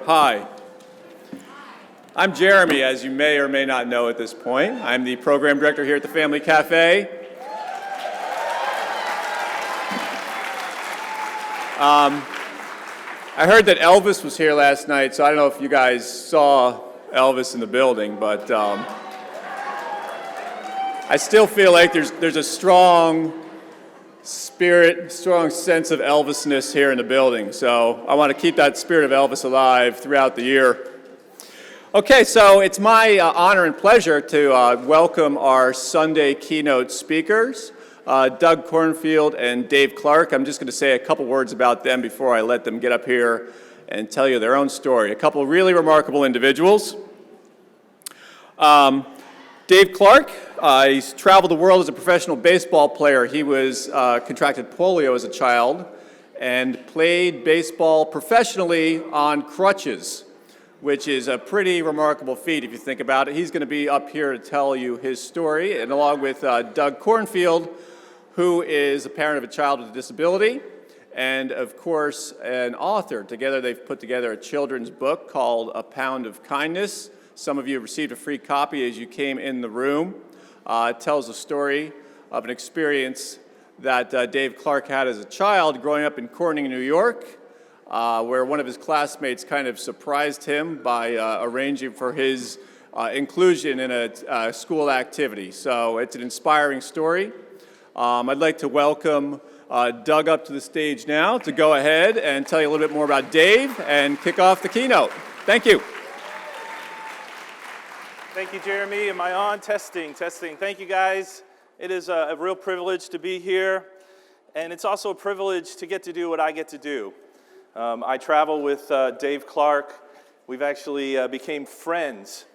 Hi. I'm Jeremy, as you may or may not know at this point. I'm the program director here at the Family Cafe. I heard that Elvis was here last night, so I don't know if you guys saw Elvis in the building, but I still feel like there's a strong spirit, strong sense of Elvisness here in the building. So I want to keep that spirit of Elvis alive throughout the year. Okay, so it's my honor and pleasure to welcome our Sunday keynote speakers, Doug Cornfield and Dave Clark. I'm just going to say a couple words about them before I let them get up here and tell you their own story. A couple really remarkable individuals. Dave Clark, he's traveled the world as a professional baseball player. He was contracted polio as a child and played baseball professionally on crutches, which is a pretty remarkable feat if you think about it. He's going to be up here to tell you his story, and along with Doug Cornfield, who is a parent of a child with a disability, and of course an author. Together they've put together a children's book called A Pound of Kindness. Some of you have received a free copy as you came in the room. It tells the story of an experience that Dave Clark had as a child growing up in Corning, New York, where one of his classmates kind of surprised him by arranging for his inclusion in a school activity. So it's an inspiring story. I'd like to welcome Doug up to the stage now to go ahead and tell you a little bit more about Dave and kick off the keynote. Thank you. Thank you, Jeremy. Am I on? Testing. Thank you, guys. It is a real privilege to be here, and it's also a privilege to get to do what I get to do. I travel with Dave Clark. We've actually became friends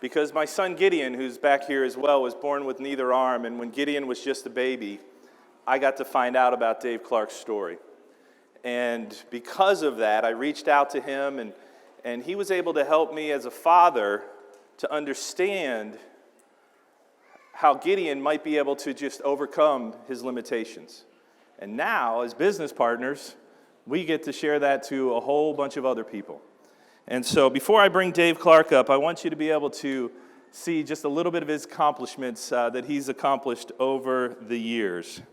because my son Gideon, who's back here as well, was born with neither arm, and when Gideon was just a baby, I got to find out about Dave Clark's story. And because of that, I reached out to him, and he was able to help me as a father to understand how Gideon might be able to just overcome his limitations. And now, as business partners, we get to share that to a whole bunch of other people. And so before I bring Dave Clark up, I want you to be able to see just a little bit of his accomplishments that he's accomplished over the years.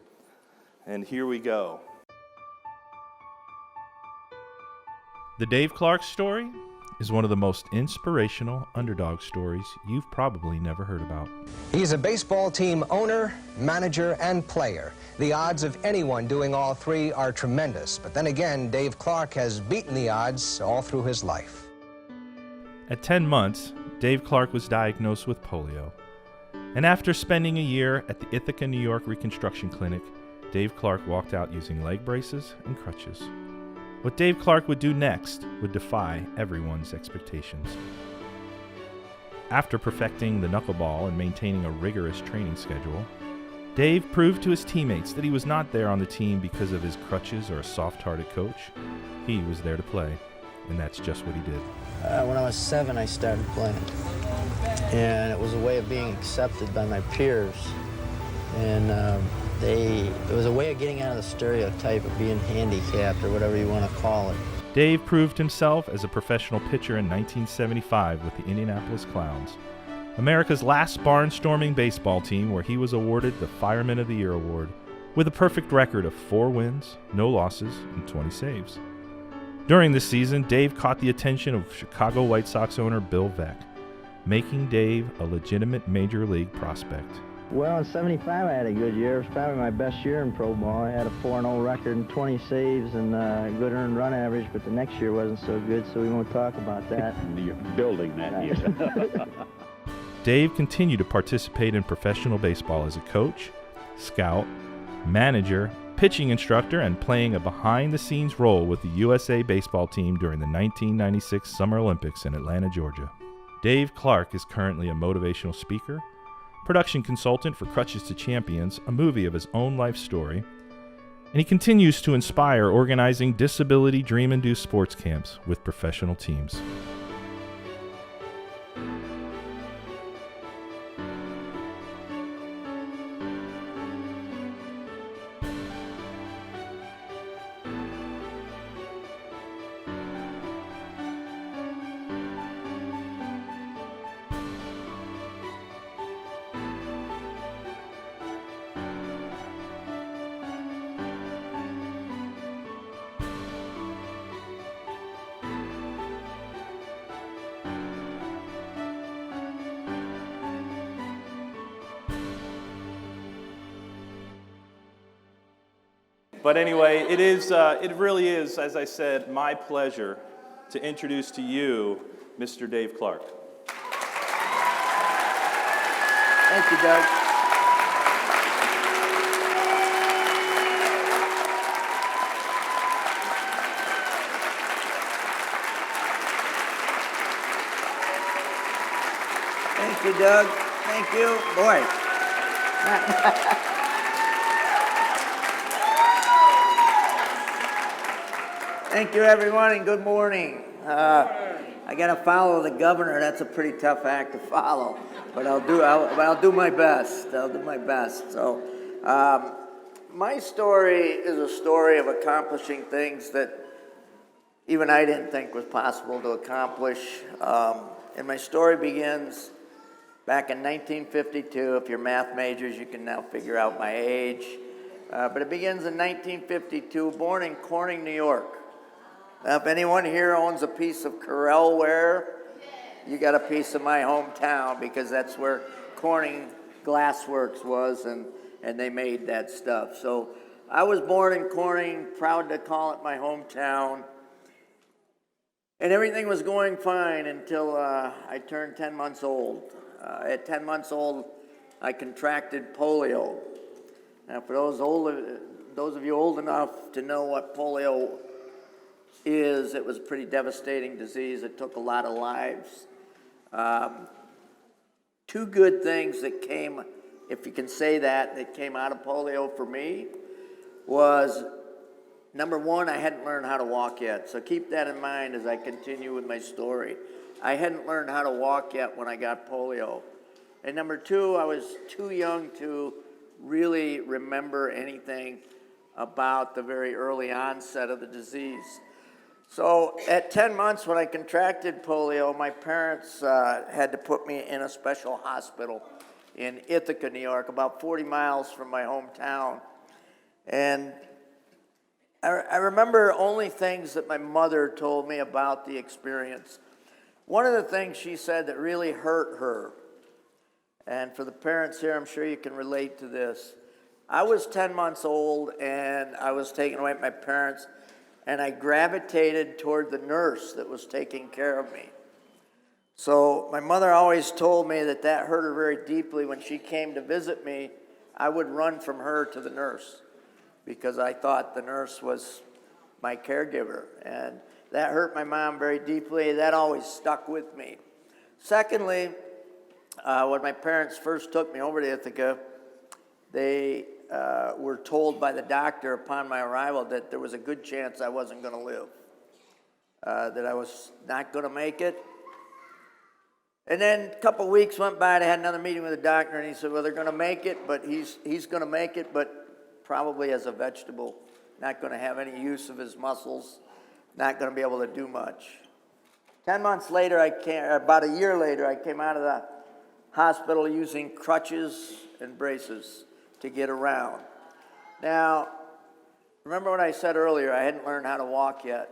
And here we go. The Dave Clark story is one of the most inspirational underdog stories you've probably never heard about. He's a baseball team owner, manager, and player. The odds of anyone doing all three are tremendous. But then again, Dave Clark has beaten the odds all through his life. At 10 months, Dave Clark was diagnosed with polio. And after spending a year at the Ithaca, New York Reconstruction Clinic, Dave Clark walked out using leg braces and crutches. What Dave Clark would do next would defy everyone's expectations. After perfecting the knuckleball and maintaining a rigorous training schedule, Dave proved to his teammates that he was not there on the team because of his crutches or a soft-hearted coach. He was there to play, and that's just what he did. When I was 7, I started playing, and it was a way of being accepted by my peers, and it was a way of getting out of the stereotype of being handicapped or whatever you want to call it. Dave proved himself as a professional pitcher in 1975 with the Indianapolis Clowns, America's last barnstorming baseball team, where he was awarded the Fireman of the Year award with a perfect record of 4 wins, no losses, and 20 saves. During this season, Dave caught the attention of Chicago White Sox owner Bill Veeck, making Dave a legitimate major league prospect. Well, in 75, I had a good year. It was probably my best year in pro ball. I had a 4-0 record and 20 saves and a good earned run average, but the next year wasn't so good, so we won't talk about that. You're building that year. Dave continued to participate in professional baseball as a coach, scout, manager, pitching instructor, and playing a behind-the-scenes role with the USA baseball team during the 1996 Summer Olympics in Atlanta, Georgia. Dave Clark is currently a motivational speaker, production consultant for Crutches to Champions, a movie of his own life story, and he continues to inspire organizing disability dream-induced sports camps with professional teams. But anyway, it really is, as I said, my pleasure to introduce to you Mr. Dave Clark. Thank you, Doug. Thank you, Doug. Thank you. Boy. Thank you, everyone, and good morning. I got to follow the governor. That's a pretty tough act to follow, but I'll do my best. I'll do my best. So, my story is a story of accomplishing things that even I didn't think was possible to accomplish. And my story begins back in 1952. If you're math majors, you can now figure out my age. But it begins in 1952, born in Corning, New York. Now, if anyone here owns a piece of Corel ware, you got a piece of my hometown, because that's where Corning Glassworks was, and they made that stuff. So I was born in Corning, proud to call it my hometown. And everything was going fine until I turned 10 months old. At 10 months old, I contracted polio. Now, for those of you old enough to know what polio is, it was a pretty devastating disease. It took a lot of lives. Two good things that came, if you can say that came out of polio for me was, number one, I hadn't learned how to walk yet. So keep that in mind as I continue with my story. I hadn't learned how to walk yet when I got polio. And number two, I was too young to really remember anything about the very early onset of the disease. So at 10 months when I contracted polio, my parents had to put me in a special hospital in Ithaca, New York, about 40 miles from my hometown. And I remember only things that my mother told me about the experience. One of the things she said that really hurt her, and for the parents here, I'm sure you can relate to this. I was 10 months old, and I was taken away from my parents, and I gravitated toward the nurse that was taking care of me. So my mother always told me that hurt her very deeply. When she came to visit me, I would run from her to the nurse because I thought the nurse was my caregiver. And that hurt my mom very deeply. That always stuck with me. Secondly, when my parents first took me over to Ithaca, they were told by the doctor upon my arrival that there was a good chance I wasn't going to live, that I was not going to make it. And then a couple weeks went by, and I had another meeting with the doctor, and he said, well, they're going to make it, but he's going to make it, but probably as a vegetable, not going to have any use of his muscles, not going to be able to do much. 10 months later, about a year later, I came out of the hospital using crutches and braces to get around. Now, remember what I said earlier, I hadn't learned how to walk yet.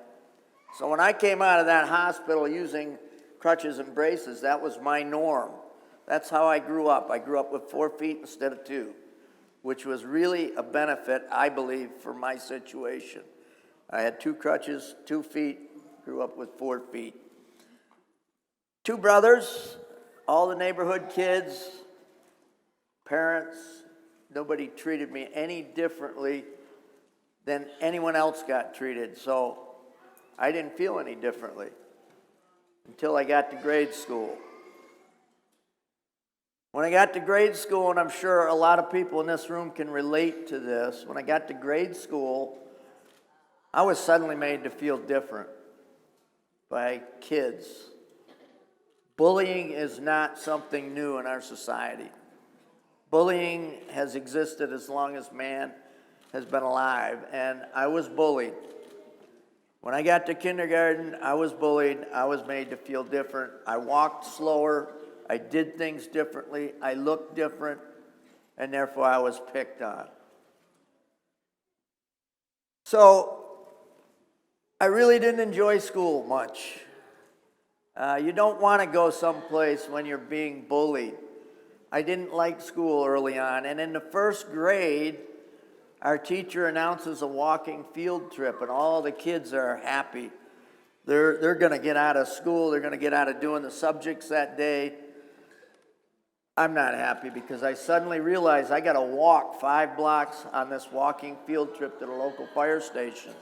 So when I came out of that hospital using crutches and braces, that was my norm. That's how I grew up. I grew up with 4 feet instead of 2, which was really a benefit, I believe, for my situation. I had 2 crutches, 2 feet, grew up with 4 feet. 2 brothers, all the neighborhood kids, parents, nobody treated me any differently than anyone else got treated. So I didn't feel any differently until I got to grade school. When I got to grade school, and I'm sure a lot of people in this room can relate to this, when I got to grade school, I was suddenly made to feel different by kids. Bullying is not something new in our society. Bullying has existed as long as man has been alive, and I was bullied. When I got to kindergarten, I was bullied. I was made to feel different. I walked slower. I did things differently. I looked different, and therefore I was picked on. So I really didn't enjoy school much. You don't want to go someplace when you're being bullied. I didn't like school early on, and in the first grade, our teacher announces a walking field trip, and all the kids are happy. They're going to get out of school. They're going to get out of doing the subjects that day. I'm not happy because I suddenly realized I got to walk 5 blocks on this walking field trip to the local fire station.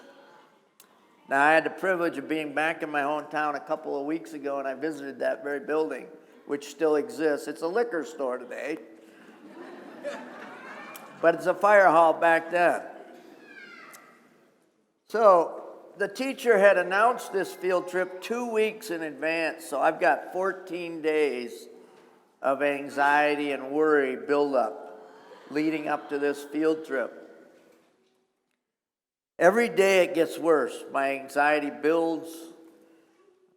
Now, I had the privilege of being back in my hometown a couple of weeks ago, and I visited that very building, which still exists. It's a liquor store today, but it's a fire hall back then. So the teacher had announced this field trip 2 weeks in advance, so I've got 14 days of anxiety and worry buildup leading up to this field trip. Every day it gets worse. My anxiety builds,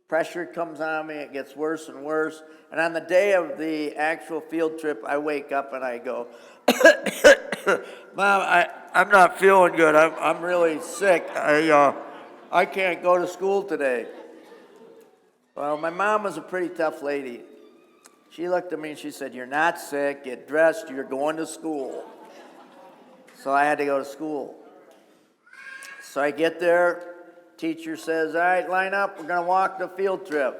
pressure comes on me, it gets worse and worse. And on the day of the actual field trip, I wake up and I go, Mom, I'm not feeling good. I'm really sick. I can't go to school today. Well, my mom was a pretty tough lady. She looked at me and she said, "You're not sick, get dressed, you're going to school." So I had to go to school. So I get there, teacher says, "All right, line up, we're gonna walk the field trip."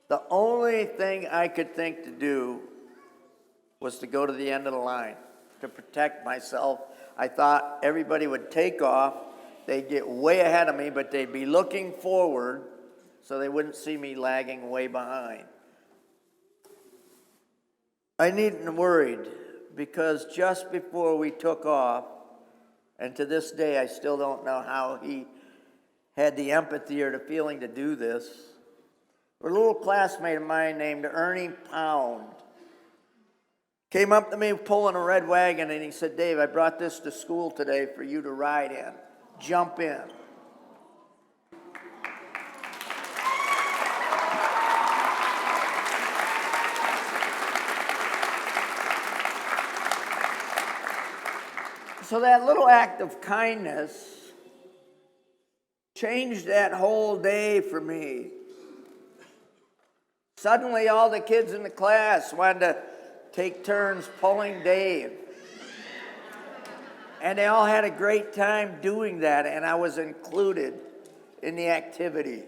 The only thing I could think to do was to go to the end of the line to protect myself. I thought everybody would take off, they'd get way ahead of me, but they'd be looking forward so they wouldn't see me lagging way behind. I needn't worried because just before we took off, and to this day, I still don't know how he had the empathy or the feeling to do this. A little classmate of mine named Ernie Pound came up to me pulling a red wagon, and he said, "Dave, I brought this to school today for you to ride in. Jump in." So that little act of kindness changed that whole day for me. Suddenly, all the kids in the class wanted to take turns pulling Dave. And they all had a great time doing that, and I was included in the activity.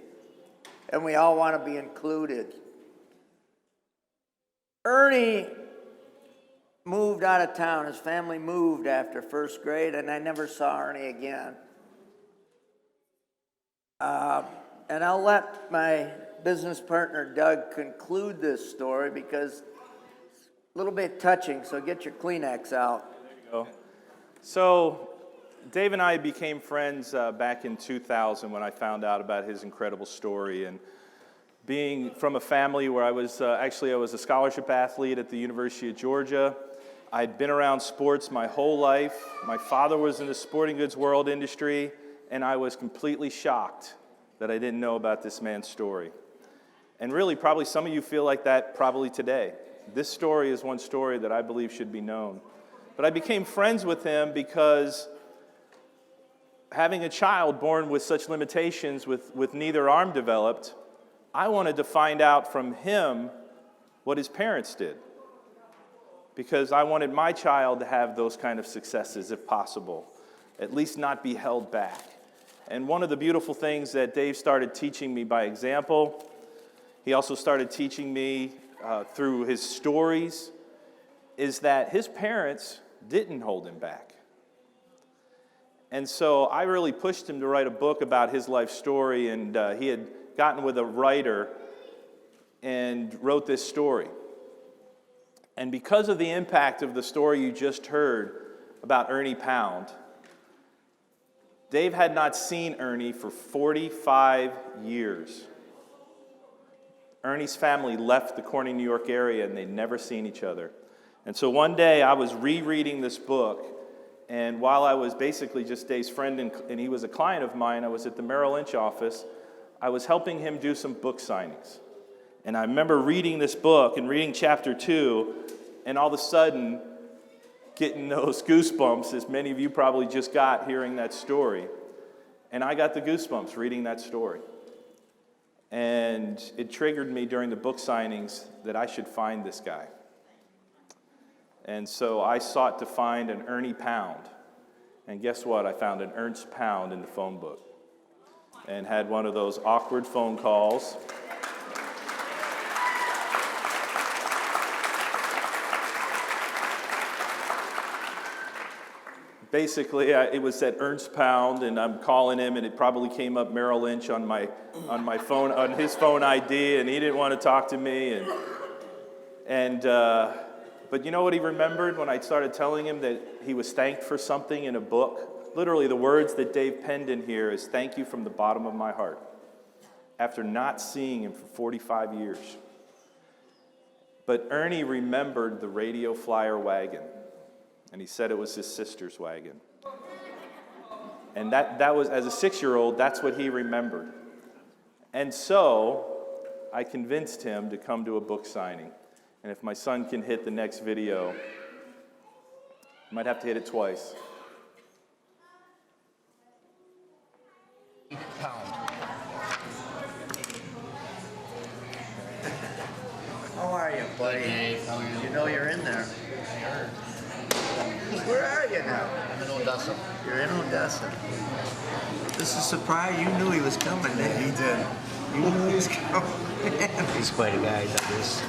And we all want to be included. Ernie moved out of town. His family moved after first grade, and I never saw Ernie again. And I'll let my business partner, Doug, conclude this story because it's a little bit touching, so get your Kleenex out. There you go. So Dave and I became friends back in 2000 when I found out about his incredible story. And being from a family where I was a scholarship athlete at the University of Georgia. I'd been around sports my whole life. My father was in the sporting goods world industry, and I was completely shocked that I didn't know about this man's story. And really, probably some of you feel like that probably today. This story is one story that I believe should be known. But I became friends with him because having a child born with such limitations, with neither arm developed, I wanted to find out from him what his parents did. Because I wanted my child to have those kind of successes if possible, at least not be held back. And one of the beautiful things that Dave started teaching me by example, he also started teaching me through his stories, is that his parents didn't hold him back. And so I really pushed him to write a book about his life story, and he had gotten with a writer and wrote this story. And because of the impact of the story you just heard about Ernie Pound, Dave had not seen Ernie for 45 years. Ernie's family left the Corning, New York area, and they'd never seen each other. And so one day I was rereading this book, and while I was basically just Dave's friend and he was a client of mine, I was at the Merrill Lynch office, I was helping him do some book signings. And I remember reading this book and reading chapter 2, and all of a sudden getting those goosebumps, as many of you probably just got hearing that story. And I got the goosebumps reading that story. And it triggered me during the book signings that I should find this guy. And so I sought to find an Ernie Pound. And guess what? I found an Ernst pound in the phone book and had one of those awkward phone calls. Basically, it was at Ernst pound, and I'm calling him, and it probably came up Merrill Lynch on my phone, on his phone ID, and he didn't want to talk to me. But you know what he remembered when I started telling him that he was thanked for something in a book? Literally, the words that Dave penned in here is, "Thank you from the bottom of my heart," after not seeing him for 45 years. But Ernie remembered the radio flyer wagon, and he said it was his sister's wagon. And that was, as a 6-year-old, that's what he remembered. And so I convinced him to come to a book signing. And if my son can hit the next video, I might have to hit it twice. How are you, buddy? Hey, how are you? You know you're in there. Where are you now? I'm in Odessa. You're in Odessa. This is a surprise. You knew he was coming, didn't you? He did. You knew he was coming. He's quite a guy, Douglas.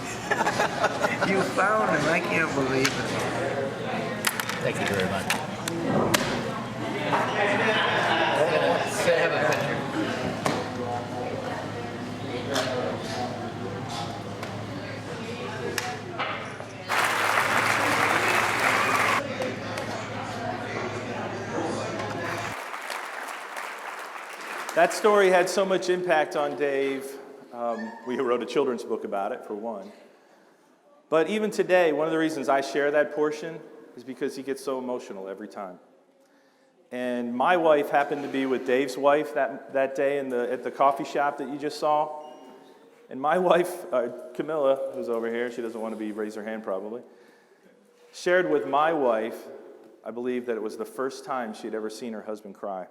You found him. I can't believe it. Thank you very much. Say, have a picture. That story had so much impact on Dave. We wrote a children's book about it, for one. But even today, one of the reasons I share that portion is because he gets so emotional every time. And my wife happened to be with Dave's wife that day at the coffee shop that you just saw. And my wife, Camilla, who's over here, she doesn't want to raise her hand probably, shared with my wife, I believe, that it was the first time she'd ever seen her husband cry.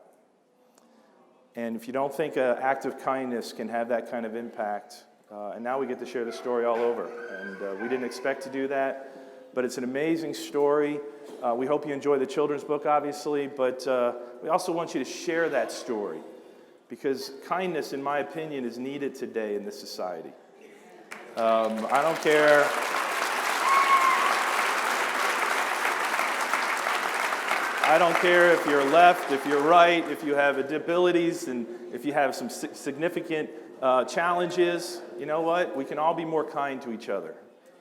And if you don't think an act of kindness can have that kind of impact, and now we get to share the story all over. And we didn't expect to do that, but it's an amazing story. We hope you enjoy the children's book, obviously, but we also want you to share that story, because kindness, in my opinion, is needed today in this society. I don't care. I don't care if you're left, if you're right, if you have abilities, and if you have some significant challenges. You know what? We can all be more kind to each other,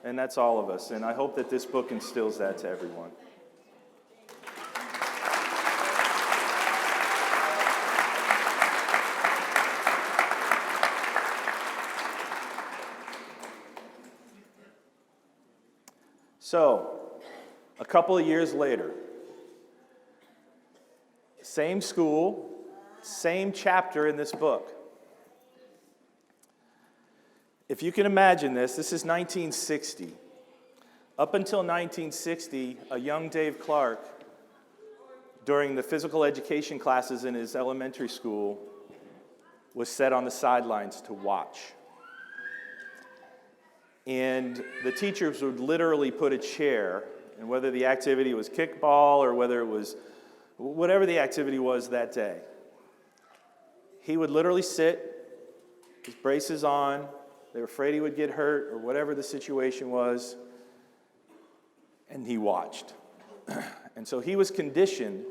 and that's all of us. And I hope that this book instills that to everyone. So, a couple of years later, same school, same chapter in this book. If you can imagine this is 1960. Up until 1960, a young Dave Clark, during the physical education classes in his elementary school, was set on the sidelines to watch. And the teachers would literally put a chair, and whether the activity was kickball or whether it was whatever the activity was that day, he would literally sit, his braces on, they were afraid he would get hurt or whatever the situation was, and he watched. And so he was conditioned,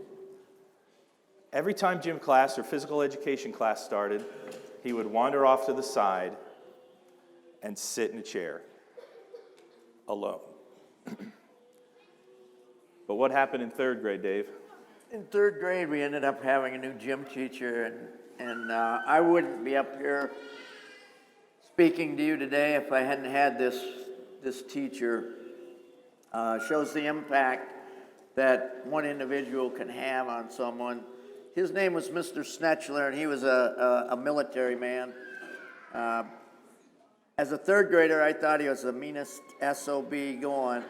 every time gym class or physical education class started, he would wander off to the side and sit in a chair, alone. But what happened in third grade, Dave? In third grade, we ended up having a new gym teacher, and I wouldn't be up here speaking to you today if I hadn't had this teacher. Shows the impact that one individual can have on someone. His name was Mr. Snetchler, and he was a military man. As a third grader, I thought he was the meanest SOB going.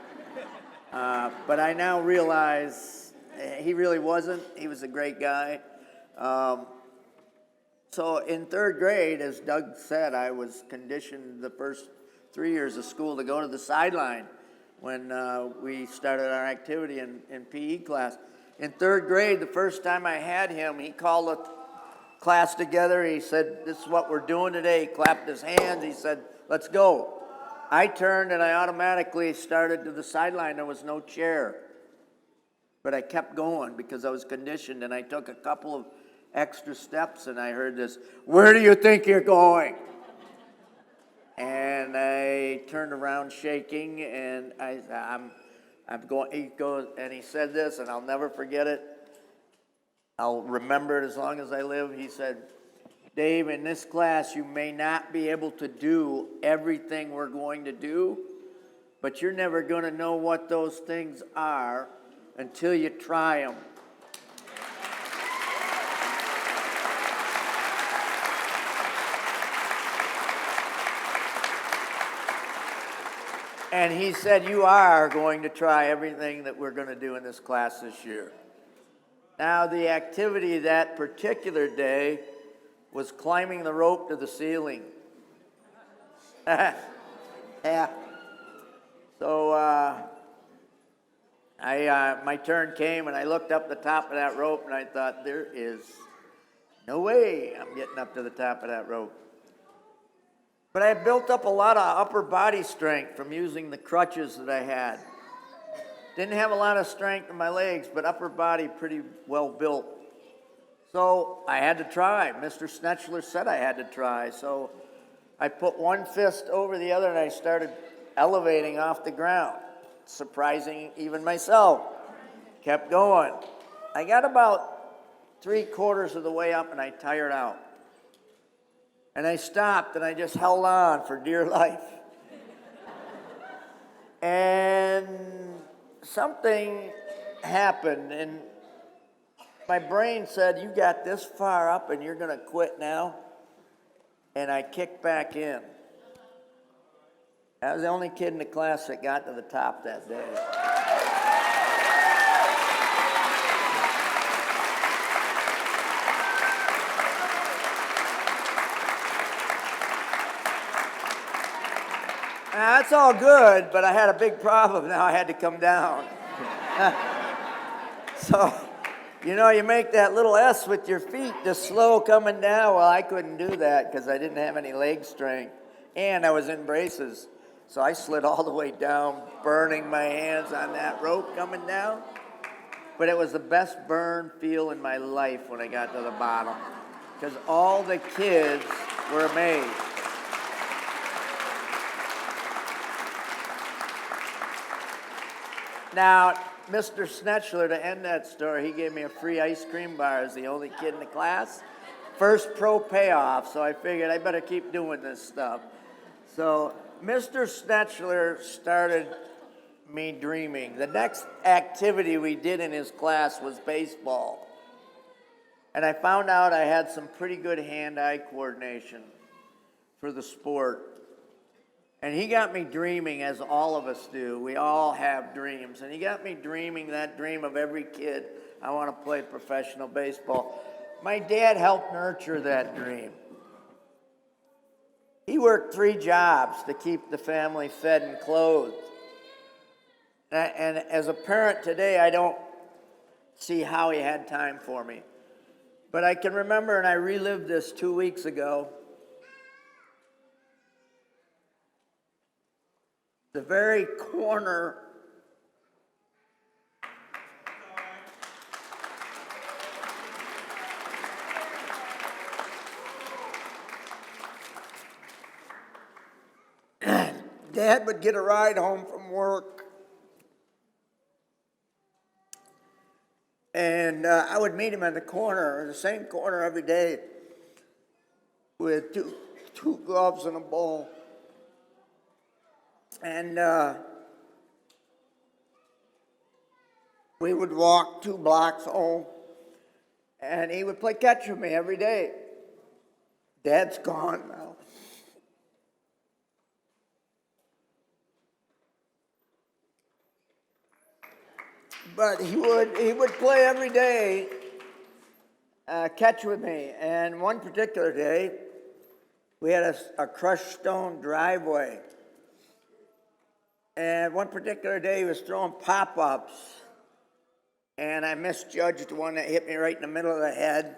But I now realize he really wasn't. He was a great guy. So in third grade, as Doug said, I was conditioned the first 3 years of school to go to the sideline when we started our activity in PE class. In third grade, the first time I had him, he called the class together. He said, "This is what we're doing today." He clapped his hands. He said, "Let's go." I turned and I automatically started to the sideline. There was no chair. But I kept going because I was conditioned, and I took a couple of extra steps and I heard this, "Where do you think you're going?" And I turned around shaking, and I'm going. He goes, and he said this, and I'll never forget it. I'll remember it as long as I live. He said, "Dave, in this class, you may not be able to do everything we're going to do, but you're never going to know what those things are until you try them." And he said, "You are going to try everything that we're going to do in this class this year." Now, the activity that particular day was climbing the rope to the ceiling. Yeah. So my turn came, and I looked up the top of that rope, and I thought, there is no way I'm getting up to the top of that rope. But I built up a lot of upper body strength from using the crutches that I had. Didn't have a lot of strength in my legs, but upper body pretty well built. So I had to try. Mr. Snetchler said I had to try. So I put one fist over the other, and I started elevating off the ground, surprising even myself. Kept going. I got about 3/4 of the way up, and I tired out. And I stopped, and I just held on for dear life. And something happened, and my brain said, "You got this far up, and you're going to quit now?" And I kicked back in. I was the only kid in the class that got to the top that day. Now, that's all good, but I had a big problem. Now I had to come down. So, you make that little S with your feet, just slow coming down. Well, I couldn't do that because I didn't have any leg strength, and I was in braces. So I slid all the way down, burning my hands on that rope coming down. But it was the best burn feel in my life when I got to the bottom, because all the kids were amazed. Now, Mr. Snetchler, to end that story, he gave me a free ice cream bar as the only kid in the class. First pro payoff, so I figured I better keep doing this stuff. So Mr. Snetchler started me dreaming. The next activity we did in his class was baseball. And I found out I had some pretty good hand-eye coordination for the sport. And he got me dreaming, as all of us do. We all have dreams. And he got me dreaming that dream of every kid. I want to play professional baseball. My dad helped nurture that dream. He worked 3 jobs to keep the family fed and clothed. And as a parent today, I don't see how he had time for me. But I can remember, and I relived this 2 weeks ago, the very corner Dad would get a ride home from work, and I would meet him in the corner, the same corner every day, with two gloves and a ball. And we would walk 2 blocks home, and he would play catch with me every day. Dad's gone now. But he would play every day, catch with me. And one particular day, we had a crushed stone driveway. And one particular day, he was throwing pop-ups and I misjudged one that hit me right in the middle of the head,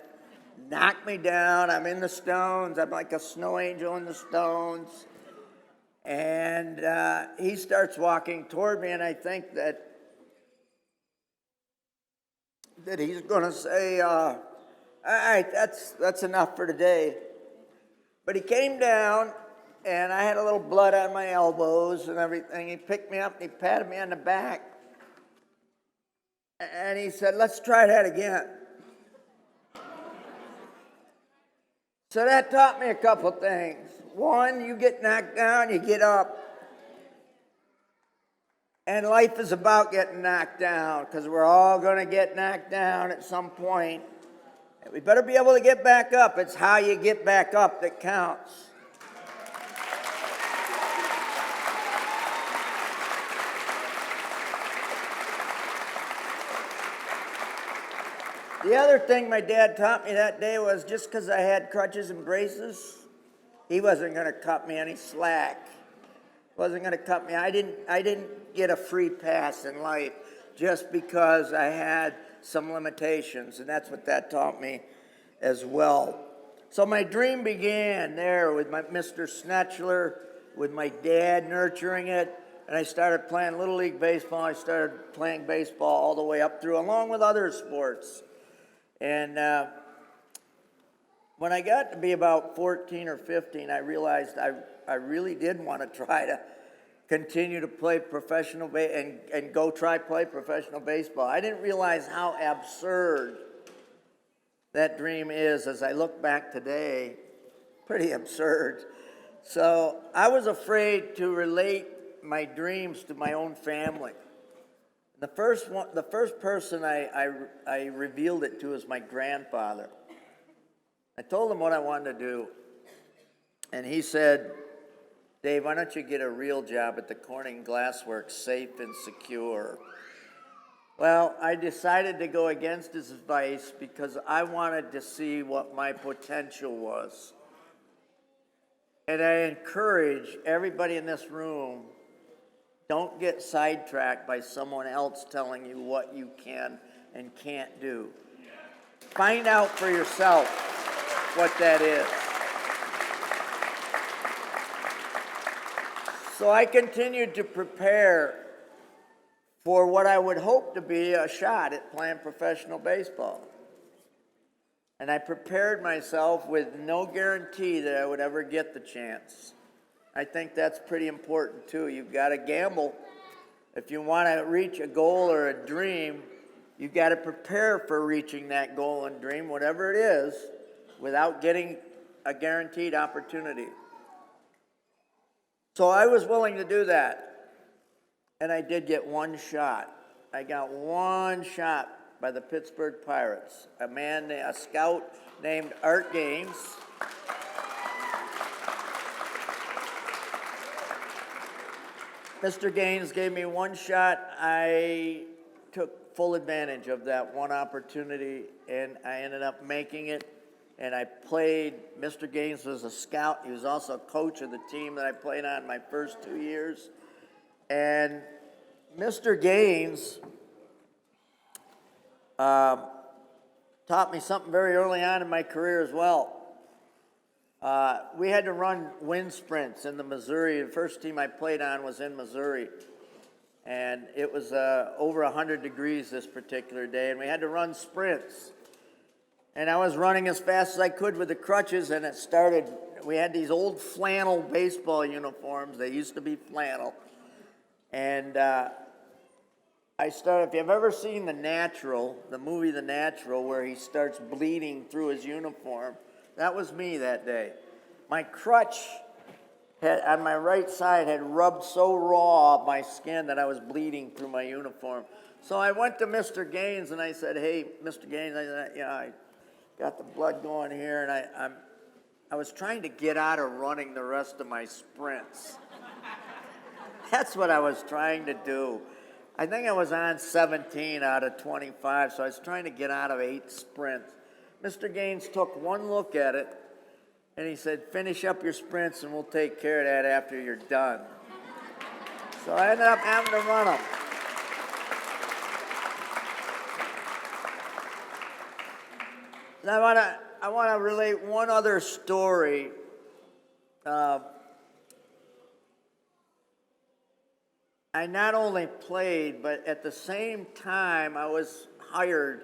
knocked me down. I'm in the stones. I'm like a snow angel in the stones. And he starts walking toward me, and I think that he's going to say, all right, that's enough for today. But he came down, and I had a little blood on my elbows and everything. He picked me up, and he patted me on the back. And he said, let's try that again. So that taught me a couple things. One, you get knocked down, you get up. And life is about getting knocked down, because we're all going to get knocked down at some point. And we better be able to get back up. It's how you get back up that counts. The other thing my dad taught me that day was just because I had crutches and braces, he wasn't going to cut me any slack. Wasn't going to cut me. I didn't get a free pass in life just because I had some limitations, and that's what that taught me as well. So my dream began there with my Mr. Snetchler, with my dad nurturing it, and I started playing Little League Baseball. I started playing baseball all the way up through, along with other sports. And when I got to be about 14 or 15, I realized I really did want to try to continue to play professional and go play professional baseball. I didn't realize how absurd that dream is. As I look back today, pretty absurd. So I was afraid to relate my dreams to my own family. The first person I revealed it to was my grandfather. I told him what I wanted to do, and he said, Dave, why don't you get a real job at the Corning Glassworks, safe and secure? Well, I decided to go against his advice because I wanted to see what my potential was. And I encourage everybody in this room, don't get sidetracked by someone else telling you what you can and can't do. Find out for yourself what that is. So I continued to prepare for what I would hope to be a shot at playing professional baseball. And I prepared myself with no guarantee that I would ever get the chance. I think that's pretty important too. You've got to gamble. If you want to reach a goal or a dream, you've got to prepare for reaching that goal and dream, whatever it is, without getting a guaranteed opportunity. So I was willing to do that. And I did get one shot. I got one shot by the Pittsburgh Pirates. A scout named Art Gaines. Mr. Gaines gave me one shot. I took full advantage of that one opportunity, and I ended up making it. And I played, Mr. Gaines was a scout. He was also a coach of the team that I played on my first 2 years. And Mr. Gaines taught me something very early on in my career as well. We had to run wind sprints in the Missouri. The first team I played on was in Missouri. And it was over 100 degrees this particular day, and we had to run sprints. And I was running as fast as I could with the crutches, and it started, we had these old flannel baseball uniforms. They used to be flannel. And I started, if you've ever seen The Natural, the movie The Natural, where he starts bleeding through his uniform, that was me that day. My crutch on my right side had rubbed so raw my skin that I was bleeding through my uniform. So I went to Mr. Gaines and I said, hey, Mr. Gaines, I got the blood going here, and I was trying to get out of running the rest of my sprints. That's what I was trying to do. I think I was on 17 out of 25, so I was trying to get out of 8 sprints. Mr. Gaines took one look at it, and he said, finish up your sprints, and we'll take care of that after you're done. So I ended up having to run them. And I want to relate one other story. I not only played, but at the same time, I was hired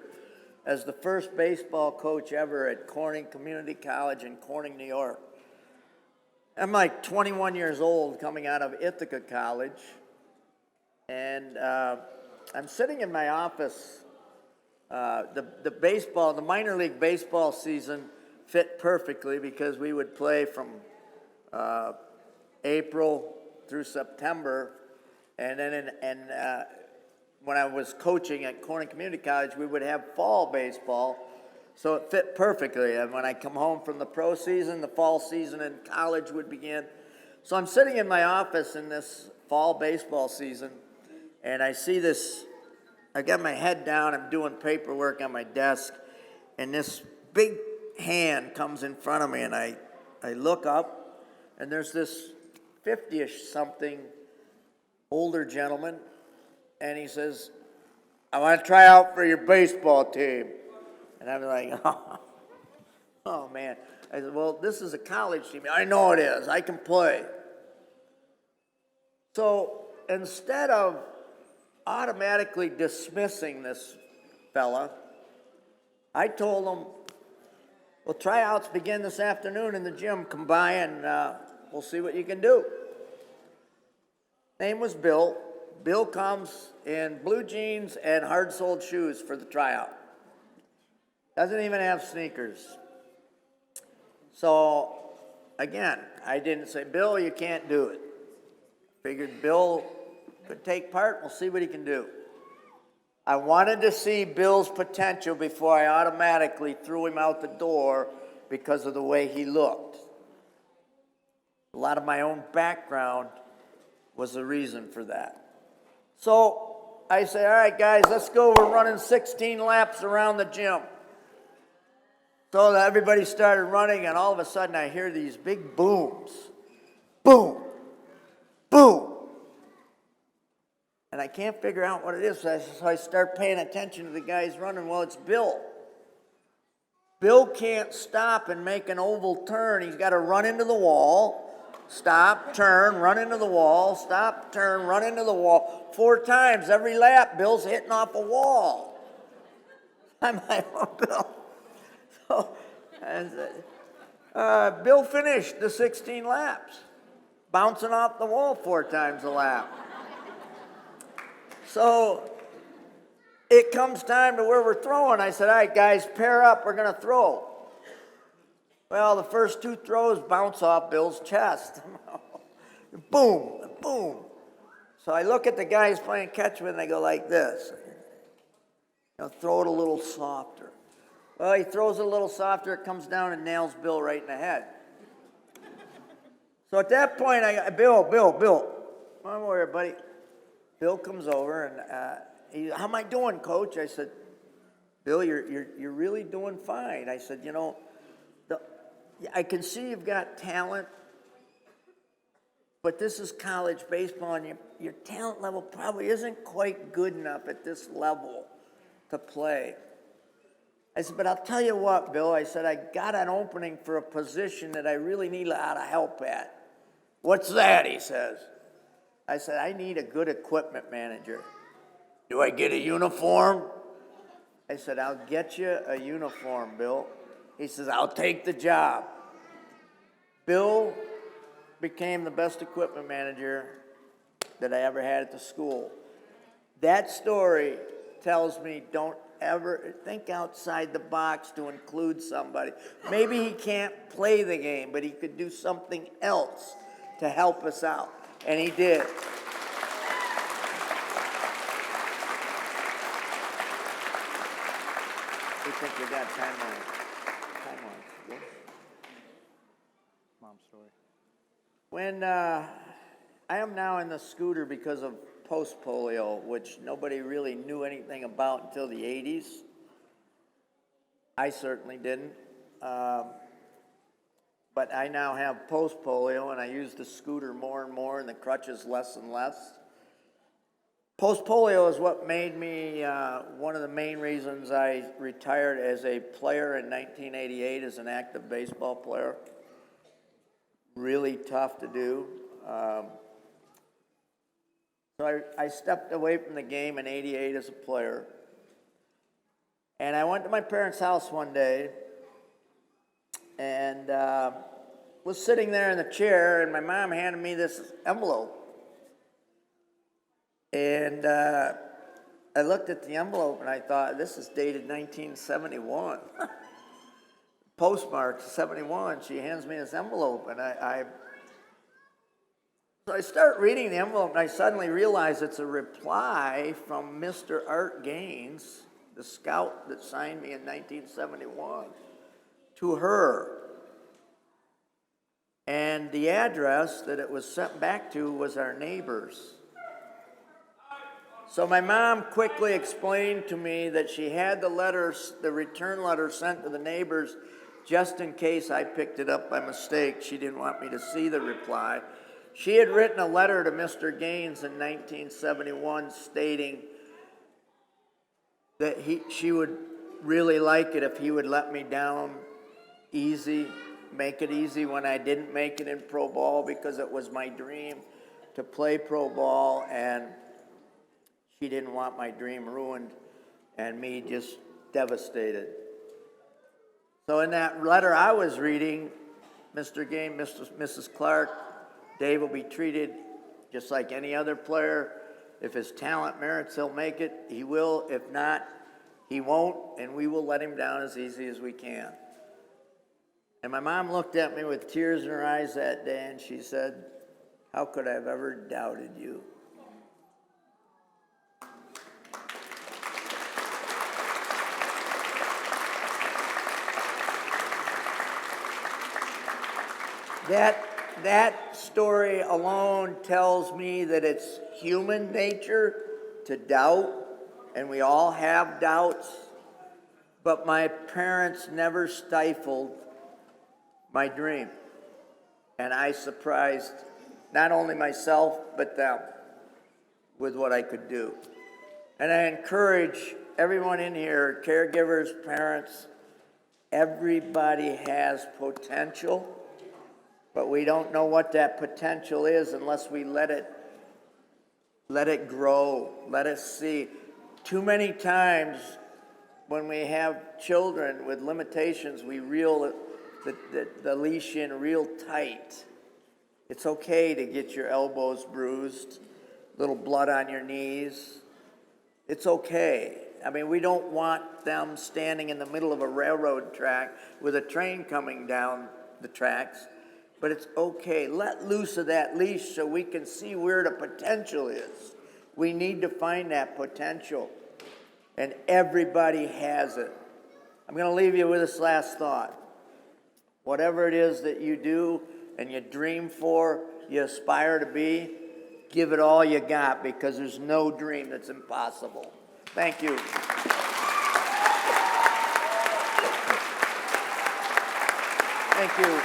as the first baseball coach ever at Corning Community College in Corning, New York. I'm like 21 years old coming out of Ithaca College, and I'm sitting in my office. The minor league baseball season fit perfectly because we would play from April through September, and then when I was coaching at Corning Community College, we would have fall baseball, so it fit perfectly. And when I come home from the pro season, the fall season in college would begin. So I'm sitting in my office in this fall baseball season, and I see this. I got my head down, I'm doing paperwork on my desk, and this big hand comes in front of me, and I look up, and there's this 50-ish something older gentleman, and he says, "I want to try out for your baseball team." And I'm like, oh man. I said, "Well, this is a college team." "I know it is, I can play." So instead of automatically dismissing this fella, I told him, "Well, tryouts begin this afternoon in the gym. Come by and we'll see what you can do." Name was Bill. Bill comes in blue jeans and hard-soled shoes for the tryout. Doesn't even have sneakers. So, again, I didn't say, "Bill, you can't do it." Figured Bill could take part, we'll see what he can do. I wanted to see Bill's potential before I automatically threw him out the door because of the way he looked. A lot of my own background was the reason for that. So I say, "All right, guys, let's go. We're running 16 laps around the gym." So everybody started running, and all of a sudden I hear these big booms. Boom, boom. And I can't figure out what it is, so I start paying attention to the guys running. Well, it's Bill. Bill can't stop and make an oval turn. He's got to run into the wall, stop, turn, run into the wall, stop, turn, run into the wall. 4 times every lap, Bill's hitting off a wall. I'm like, "Oh, Bill." So, Bill finished the 16 laps, bouncing off the wall 4 times a lap. So it comes time to where we're throwing. I said, "All right, guys, pair up. We're going to throw." Well, the first 2 throws bounce off Bill's chest. Boom, boom. So I look at the guys playing catch with, and they go like this. Throw it a little softer. Well, he throws it a little softer. It comes down and nails Bill right in the head. So at that point, Bill, don't worry, buddy. Bill comes over and "How am I doing, Coach?" I said, "Bill, you're really doing fine." I said, "I can see you've got talent, but this is college baseball, and your talent level probably isn't quite good enough at this level to play." I said, "But I'll tell you what, Bill," I said, "I got an opening for a position that I really need a lot of help at." "What's that?" he says. I said, "I need a good equipment manager." "Do I get a uniform?" I said, "I'll get you a uniform, Bill." He says, "I'll take the job." Bill became the best equipment manager that I ever had at the school. That story tells me don't ever think outside the box to include somebody. Maybe he can't play the game, but he could do something else to help us out. And he did. We think we got time on. Yeah? Mom's story. When I am now in the scooter because of post-polio, which nobody really knew anything about until the 80s. I certainly didn't. But I now have post-polio, and I use the scooter more and more, and the crutches less and less. Post-polio is what made me, one of the main reasons I retired as a player in 1988 as an active baseball player. Really tough to do. So I stepped away from the game in '88 as a player. And I went to my parents' house one day and was sitting there in the chair, and my mom handed me this envelope. And I looked at the envelope and I thought, this is dated 1971. Postmarked 71. She hands me this envelope, and so I start reading the envelope, and I suddenly realize it's a reply from Mr. Art Gaines, the scout that signed me in 1971, to her. And the address that it was sent back to was our neighbors. So my mom quickly explained to me that she had the letters, the return letter sent to the neighbors just in case I picked it up by mistake. She didn't want me to see the reply. She had written a letter to Mr. Gaines in 1971 stating that she would really like it if he would let me down easy, make it easy when I didn't make it in pro ball, because it was my dream to play pro ball, and she didn't want my dream ruined and me just devastated. So in that letter I was reading, Mr. Gaines, Mrs. Clark, Dave will be treated just like any other player. If his talent merits, he'll make it. He will. If not, he won't, and we will let him down as easy as we can. And my mom looked at me with tears in her eyes that day, and she said, "How could I have ever doubted you?" That story alone tells me that it's human nature to doubt, and we all have doubts, but my parents never stifled my dream, and I surprised not only myself but them with what I could do. And I encourage everyone in here, caregivers, parents, everybody has potential. But we don't know what that potential is unless we let it grow, let us see. Too many times when we have children with limitations, we reel the leash in real tight. It's okay to get your elbows bruised, little blood on your knees. It's okay. I mean, we don't want them standing in the middle of a railroad track with a train coming down the tracks. But it's okay. Let loose of that leash so we can see where the potential is. We need to find that potential. And everybody has it. I'm going to leave you with this last thought. Whatever it is that you do and you dream for, you aspire to be, give it all you got, because there's no dream that's impossible. Thank you. Thank you.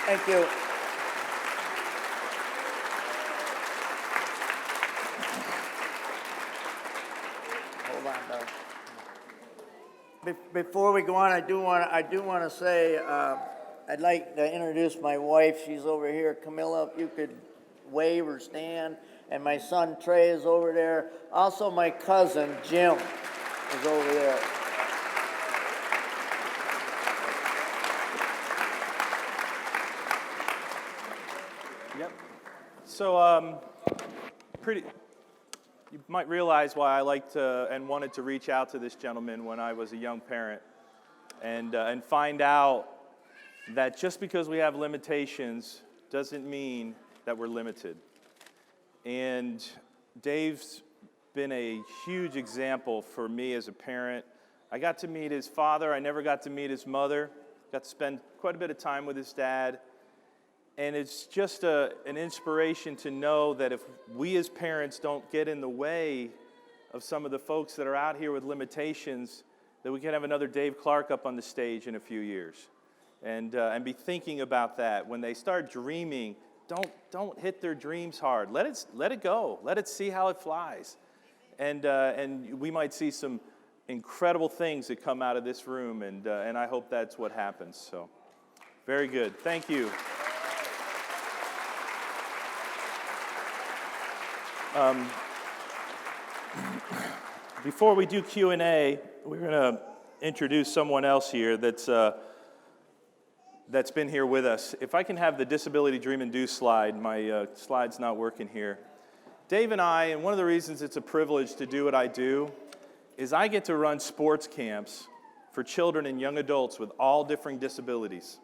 Thank you. Hold on, Doug. Before we go on, I do want to say I'd like to introduce my wife. She's over here. Camilla, if you could wave or stand. And my son Trey is over there. Also, my cousin Jim is over there. So, you might realize why I liked and wanted to reach out to this gentleman when I was a young parent, and find out that just because we have limitations doesn't mean that we're limited. And Dave's been a huge example for me as a parent. I got to meet his father. I never got to meet his mother. Got to spend quite a bit of time with his dad. And it's just an inspiration to know that if we as parents don't get in the way of some of the folks that are out here with limitations, that we can have another Dave Clark up on the stage in a few years. and be thinking about that. When they start dreaming, don't hit their dreams hard. Let it go. Let it see how it flies. And we might see some incredible things that come out of this room, and I hope that's what happens. So, very good. Thank you. Before we do Q&A, we're going to introduce someone else here that's been here with us. If I can have the Disability Dream and Do slide. My slide's not working here. Dave and I, and one of the reasons it's a privilege to do what I do, is I get to run sports camps for children and young adults with all different disabilities.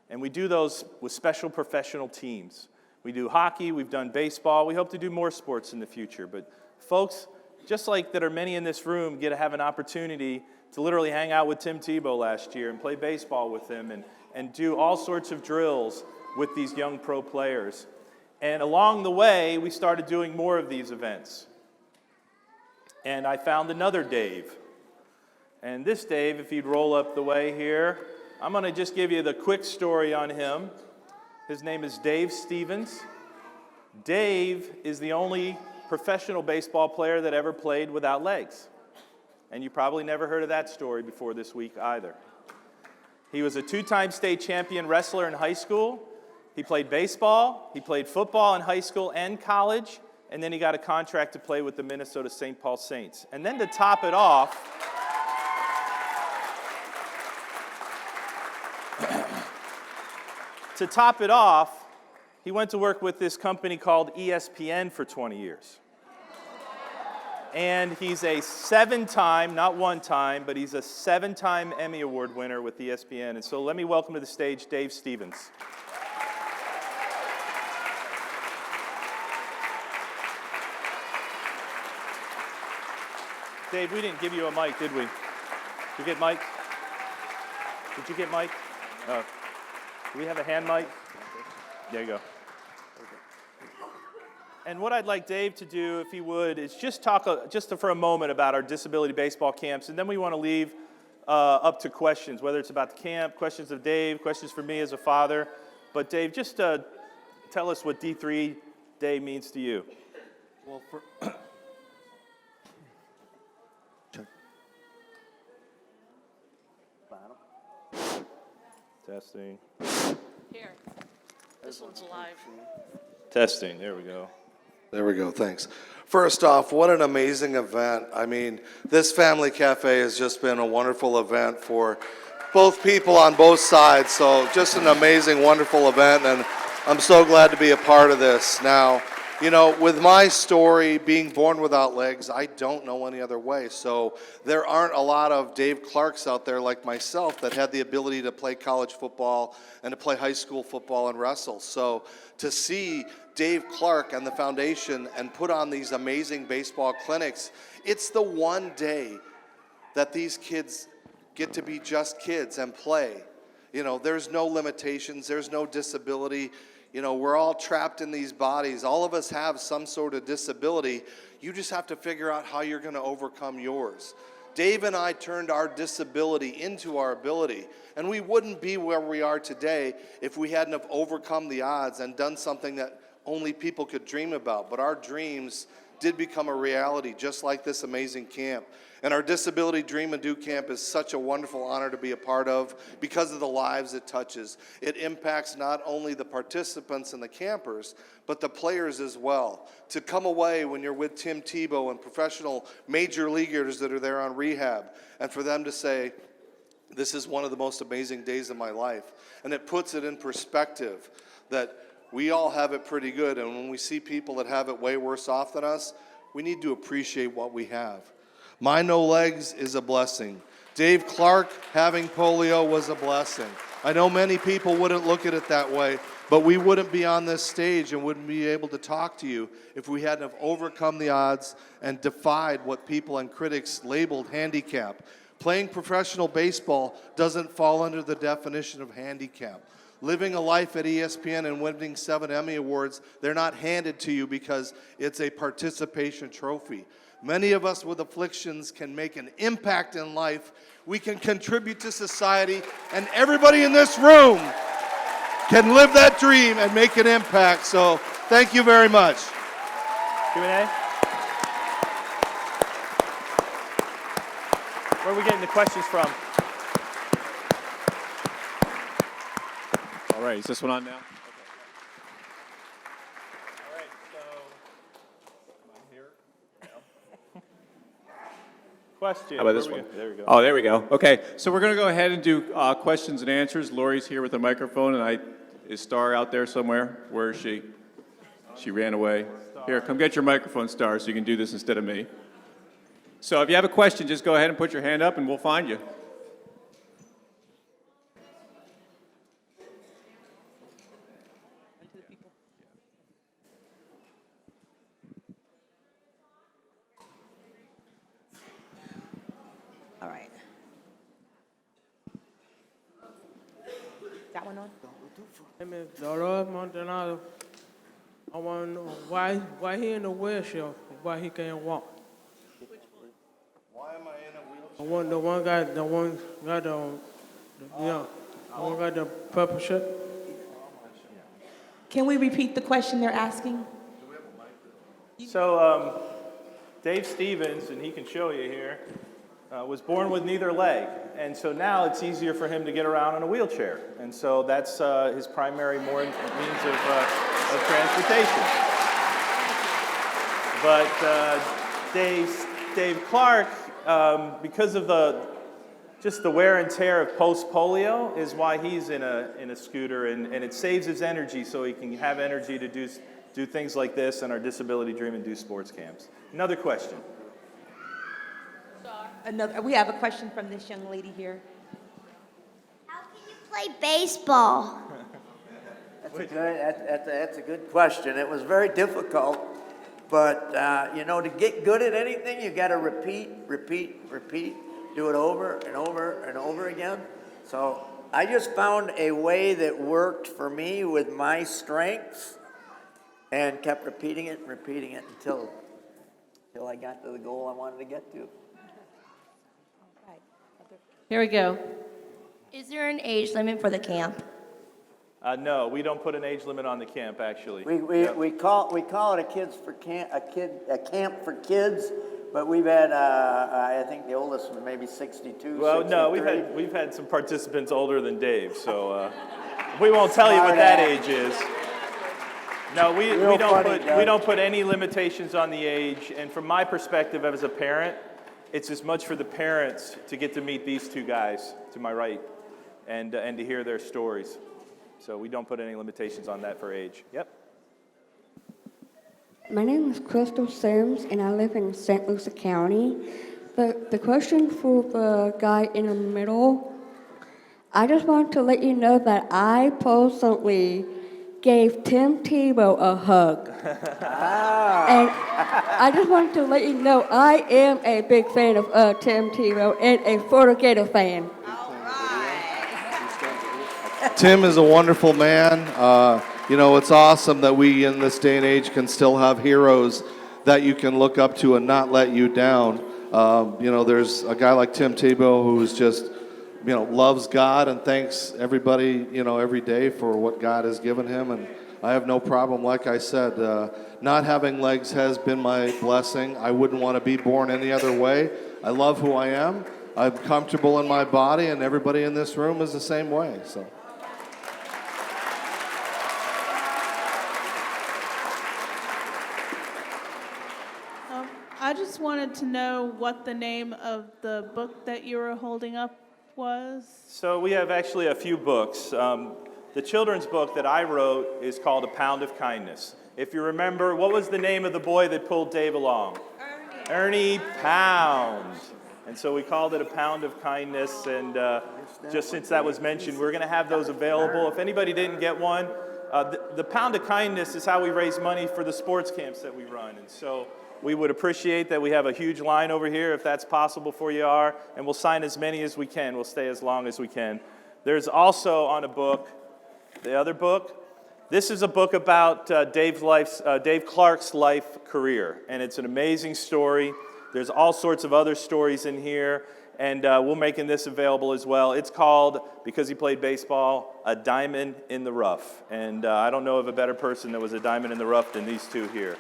And we do those with special professional teams. We do hockey, we've done baseball, we hope to do more sports in the future. But folks, just like there are many in this room, get to have an opportunity to literally hang out with Tim Tebow last year and play baseball with him and do all sorts of drills with these young pro players. And along the way, we started doing more of these events. And I found another Dave. And this Dave, if you'd roll up the way here, I'm going to just give you the quick story on him. His name is Dave Stevens. Dave is the only professional baseball player that ever played without legs. And you probably never heard of that story before this week either. He was a two-time state champion wrestler in high school. He played baseball, he played football in high school and college, and then he got a contract to play with the Minnesota St. Paul Saints. And then to top it off, he went to work with this company called ESPN for 20 years. And he's a 7-time, not one time, but he's a 7-time Emmy Award winner with ESPN. And so let me welcome to the stage Dave Stevens. Dave, we didn't give you a mic, did we? Did you get mic? Did you get mic? Oh. Do we have a hand mic? There you go. And what I'd like Dave to do, if he would, is just talk for a moment about our disability baseball camps, and then we want to leave up to questions, whether it's about the camp, questions of Dave, questions for me as a father. But Dave, just tell us what D3 Day means to you. Well, Testing. Here, this one's live. Testing, there we go. there we go, thanks. First off, what an amazing event. I mean, this Family Cafe has just been a wonderful event for both people on both sides, so just an amazing, wonderful event, and I'm so glad to be a part of this. Now, you know, with my story, being born without legs, I don't know any other way. So there aren't a lot of Dave Clarks out there like myself that had the ability to play college football and to play high school football and wrestle. So to see Dave Clark and the foundation and put on these amazing baseball clinics, it's the one day that these kids get to be just kids and play. You know, there's no limitations, there's no disability. You know, we're all trapped in these bodies. All of us have some sort of disability. You just have to figure out how you're going to overcome yours. Dave and I turned our disability into our ability, and we wouldn't be where we are today if we hadn't have overcome the odds and done something that only people could dream about. But our dreams did become a reality, just like this amazing camp. And our Disability Dream and Do Camp is such a wonderful honor to be a part of because of the lives it touches. It impacts not only the participants and the campers, but the players as well. To come away when you're with Tim Tebow and professional major leaguers that are there on rehab, and for them to say, this is one of the most amazing days of my life. And it puts it in perspective that we all have it pretty good, and when we see people that have it way worse off than us, we need to appreciate what we have. My no legs is a blessing. Dave Clark having polio was a blessing. I know many people wouldn't look at it that way, but we wouldn't be on this stage and wouldn't be able to talk to you if we hadn't have overcome the odds and defied what people and critics labeled handicap. Playing professional baseball doesn't fall under the definition of handicap. Living a life at ESPN and winning 7 Emmy Awards, they're not handed to you because it's a participation trophy. Many of us with afflictions can make an impact in life. We can contribute to society, and everybody in this room can live that dream and make an impact. So thank you very much. Q&A? Where are we getting the questions from? All right, is this one on now? Okay. All right, so here. Question. How about this Where one? There we go. Oh, there we go. Okay, so we're going to go ahead and do questions and answers. Lori's here with a microphone, and is Star out there somewhere? Where is she? She ran away. Here, come get your microphone, Star, so you can do this instead of me. So if you have a question, just go ahead and put your hand up, and we'll find you. All right. That one on? My name is Dolores Montanado. I want to know why he in a wheelchair, why he can't walk. Why am I in a wheelchair? I want the one got the one got the purple shirt. Can we repeat the question they're asking? So Dave Stevens, and he can show you here, was born with neither leg. And so now it's easier for him to get around in a wheelchair. And so that's his primary means of transportation. But Dave Clark, because of just the wear and tear of post-polio, is why he's in a scooter, and it saves his energy so he can have energy to do things like this and our Disability Dream and do sports camps. Another question. We have a question from this young lady here. How can you play baseball? That's a good question. It was very difficult, but to get good at anything, you got to repeat, do it over and over and over again. So I just found a way that worked for me with my strengths, and kept repeating it until I got to the goal I wanted to get to. Here we go. Is there an age limit for the camp? No, we don't put an age limit on the camp, actually. We call it a camp for kids, but we've had I think the oldest was maybe 62. Well, 63. no, we've had some participants older than Dave, so we won't tell you what that age is. No, we don't put any limitations on the age, and from my perspective as a parent, it's as much for the parents to get to meet these two guys to my right, and to hear their stories. So we don't put any limitations on that for age. Yep. My name is Crystal Sims, and I live in St. Lucie County. The question for the guy in the middle, I just want to let you know that I personally gave Tim Tebow a hug. And I just want to let you know I am a big fan of Tim Tebow and a Florida Gator fan. Tim is a wonderful man. It's awesome that we in this day and age can still have heroes that you can look up to and not let you down. There's a guy like Tim Tebow who's just, loves God and thanks everybody, every day for what God has given him. And I have no problem, like I said, not having legs has been my blessing. I wouldn't want to be born any other way. I love who I am. I'm comfortable in my body, and everybody in this room is the same way. So. I just wanted to know what the name of the book that you were holding up was. So we have actually a few books. The children's book that I wrote is called A Pound of Kindness. If you remember, what was the name of the boy that pulled Dave along? Ernie Pound. And so we called it A Pound of Kindness, and just since that was mentioned, we're going to have those available. If anybody didn't get one, the Pound of Kindness is how we raise money for the sports camps that we run. And so we would appreciate that we have a huge line over here, if that's possible for you, and we'll sign as many as we can. We'll stay as long as we can. There's also on a book, the other book. This is a book about Dave Clark's life career, and it's an amazing story. There's all sorts of other stories in here, and we're making this available as well. It's called, because he played baseball, A Diamond in the Rough. And I don't know of a better person that was a diamond in the rough than these two here.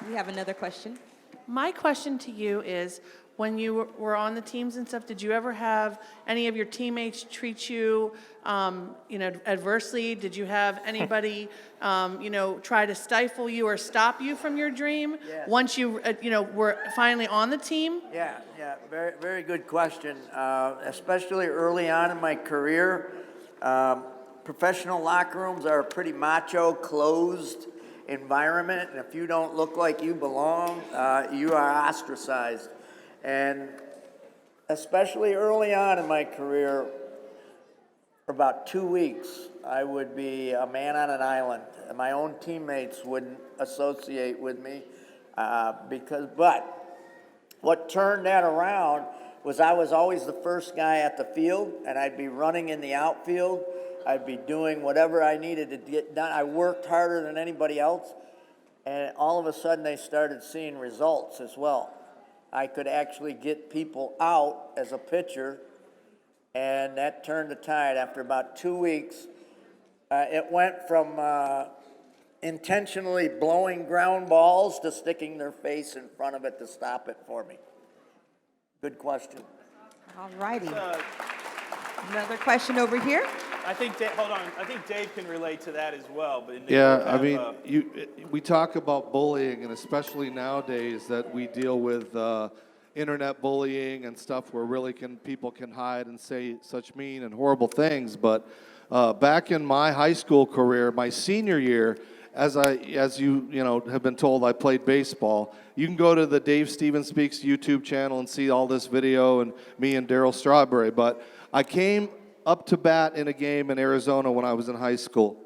We have another question. My question to you is, when you were on the teams and stuff, did you ever have any of your teammates treat you, adversely? Did you have anybody, try to stifle you or stop you from your dream once you, were finally on the team? Yeah, very, very good question. Especially early on in my career, professional locker rooms are a pretty macho, closed environment, and if you don't look like you belong, you are ostracized. And especially early on in my career, for about 2 weeks, I would be a man on an island. My own teammates wouldn't associate with me but what turned that around was I was always the first guy at the field, and I'd be running in the outfield. I'd be doing whatever I needed to get done. I worked harder than anybody else, and all of a sudden they started seeing results as well. I could actually get people out as a pitcher, and that turned the tide. After about 2 weeks, it went from intentionally blowing ground balls to sticking their face in front of it to stop it for me. Good question. All righty. Another question over here. I think, hold on, I think Dave can relate to that as well. But Yeah, I mean, we talk about bullying, and especially nowadays that we deal with internet bullying and stuff where really people can hide and say such mean and horrible things. But back in my high school career, my senior year, as you have been told, I played baseball. You can go to the Dave Stevens Speaks YouTube channel and see all this video and me and Darryl Strawberry. But I came up to bat in a game in Arizona when I was in high school.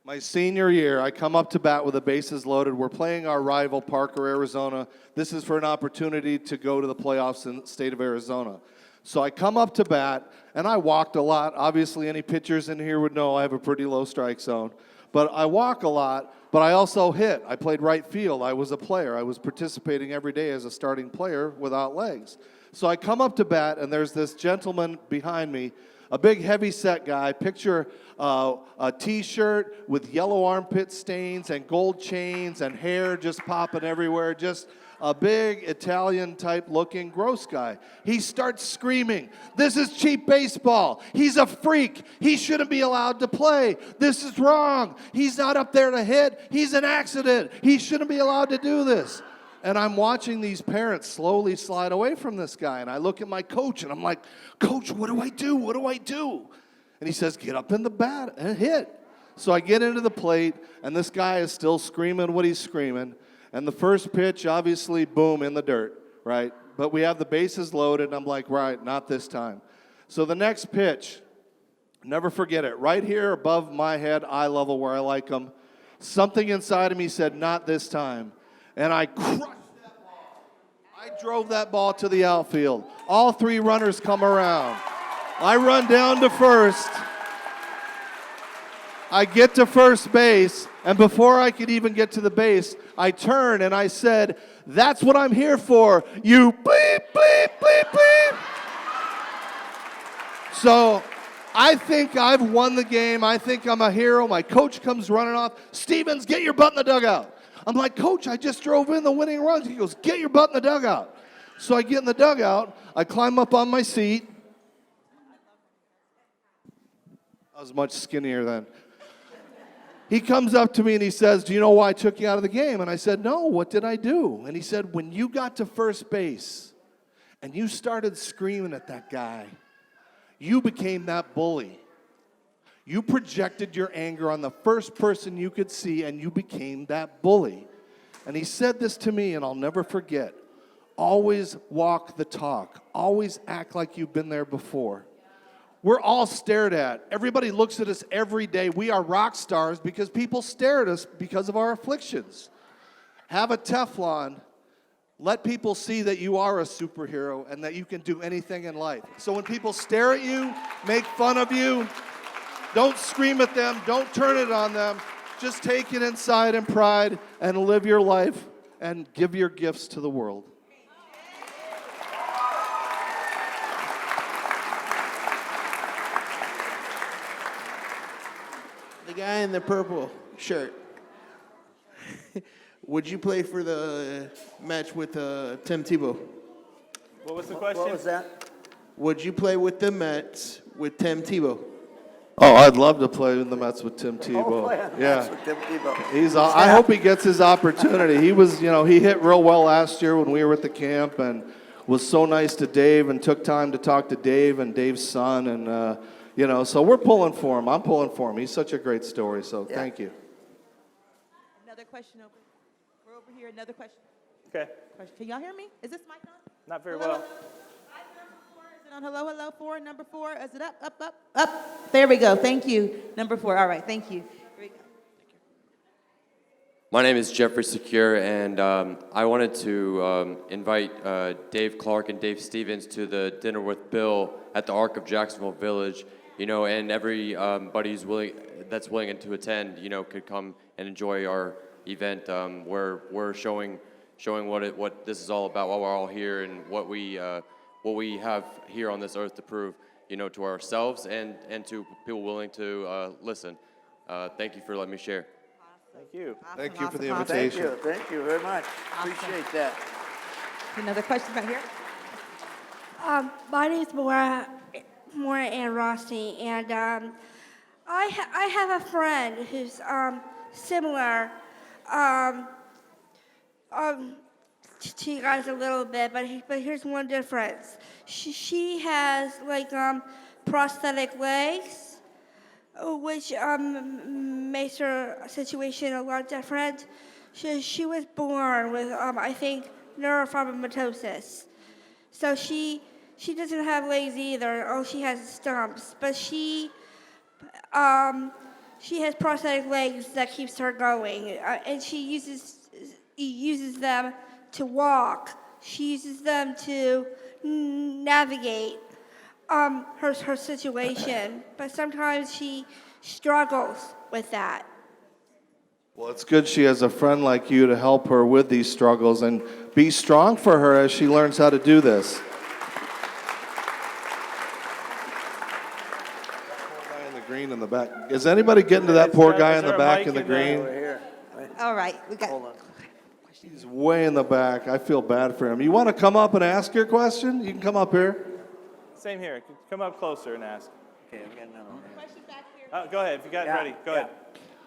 My senior year, I come up to bat with the bases loaded. We're playing our rival, Parker, Arizona. This is for an opportunity to go to the playoffs in the state of Arizona. So I come up to bat, and I walked a lot. Obviously, any pitchers in here would know I have a pretty low strike zone. But I walk a lot, but I also hit. I played right field. I was a player. I was participating every day as a starting player without legs. So I come up to bat, and there's this gentleman behind me, a big heavy-set guy. Picture a T-shirt with yellow armpit stains and gold chains and hair just popping everywhere, just a big Italian-type looking gross guy. He starts screaming, "This is cheap baseball. He's a freak. He shouldn't be allowed to play. This is wrong. He's not up there to hit. He's an accident. He shouldn't be allowed to do this." And I'm watching these parents slowly slide away from this guy. And I look at my coach, and I'm like, "Coach, what do I do? What do I do?" And he says, "Get up in the bat and hit." So I get into the plate, and this guy is still screaming what he's screaming. And the first pitch, obviously, boom, in the dirt, right? But we have the bases loaded, and I'm like, right, not this time. So the next pitch, never forget it, right here above my head, eye level where I like them, something inside of me said, "Not this time." And I crushed that ball. I drove that ball to the outfield. All three runners come around. I run down to first. I get to first base, and before I could even get to the base, I turn and I said, "That's what I'm here for, you bleep, bleep, bleep, bleep." So I think I've won the game. I think I'm a hero. My coach comes running off. "Stevens, get your butt in the dugout." I'm like, "Coach, I just drove in the winning runs." He goes, "Get your butt in the dugout." So I get in the dugout. I climb up on my seat. I was much skinnier then. He comes up to me and he says, "Do you know why I took you out of the game?" And I said, "No, what did I do?" And he said, "When you got to first base and you started screaming at that guy, you became that bully. You projected your anger on the first person you could see, and you became that bully." And he said this to me, and I'll never forget. Always walk the talk. Always act like you've been there before. We're all stared at. Everybody looks at us every day. We are rock stars because people stare at us because of our afflictions. Have a Teflon. Let people see that you are a superhero and that you can do anything in life. So when people stare at you, make fun of you, don't scream at them, don't turn it on them. Just take it inside in pride and live your life and give your gifts to the world. The guy in the purple shirt. Would you play for the match with Tim Tebow? What was the question? What was that? Would you play with the Mets with Tim Tebow? Oh, I'd love to play in the Mets with Tim Tebow. That's with Tim Tebow. I hope he gets his opportunity. He was, he hit real well last year when we were at the camp and was so nice to Dave and took time to talk to Dave and Dave's son. And, so we're pulling for him. I'm pulling for him. He's such a great story. So thank you. Another question over. We're over here. Another question. Okay. Can y'all hear me? Is this mic on? Not very Hello? well. Number 4. Is it on? Hello, hello, 4. Number 4. Is it up? There we go. Thank you. Number 4. All right. Thank you. Here we go. My name is Jeffrey Secure, and I wanted to invite Dave Clark and Dave Stevens to the Dinner with Bill at the Arc of Jacksonville Village. And everybody that's willing to attend, could come and enjoy our event. Where we're showing what this is all about, why we're all here, and what we have here on this earth to prove, to ourselves and to people willing to listen. Thank you for letting me share. Thank you. Thank you for the Thank invitation. you. Thank you very much. Appreciate that. Another question right here. My name is Maura Ann Rossi, and I have a friend who's similar to you guys a little bit, but here's one difference. She has prosthetic legs, which makes her situation a lot different. She was born with I think neurofibromatosis, so she doesn't have legs either. Oh, she has stumps, but she has prosthetic legs that keeps her going, and she uses them to walk. She uses them to navigate her situation, but sometimes she struggles with that. Well, it's good she has a friend like you to help her with these struggles and be strong for her as she learns how to do this. Green in the back. Is anybody getting to that poor guy in the back in the green? All right. We got. Hold on. He's way in the back. I feel bad for him. You want to come up and ask your question? You can come up here. Same here. Come up closer and ask. Okay, I've got another one. Question back here. Go ahead. If you got it ready, go ahead.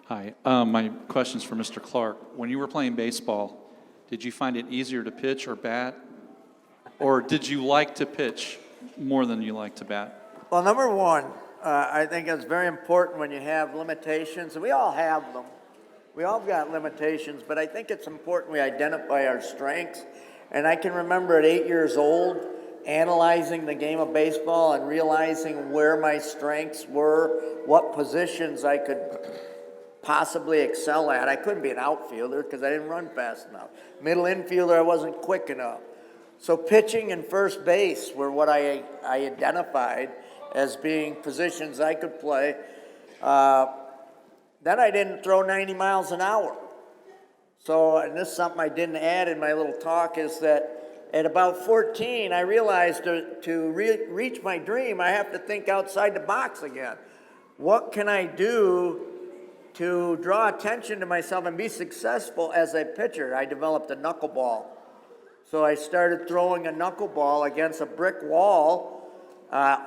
Hi. My question's for Mr. Clark. When you were playing baseball, did you find it easier to pitch or bat? Or did you like to pitch more than you like to bat? Well, number one, I think it's very important when you have limitations, and we all have them. We all got limitations, but I think it's important we identify our strengths. And I can remember at 8 years old, analyzing the game of baseball and realizing where my strengths were, what positions I could possibly excel at. I couldn't be an outfielder because I didn't run fast enough. Middle infielder, I wasn't quick enough. So pitching and first base were what I identified as being positions I could play. Then I didn't throw 90 miles an hour. So, and this is something I didn't add in my little talk, is that at about 14, I realized to reach my dream, I have to think outside the box again. What can I do to draw attention to myself and be successful as a pitcher? I developed a knuckleball. So I started throwing a knuckleball against a brick wall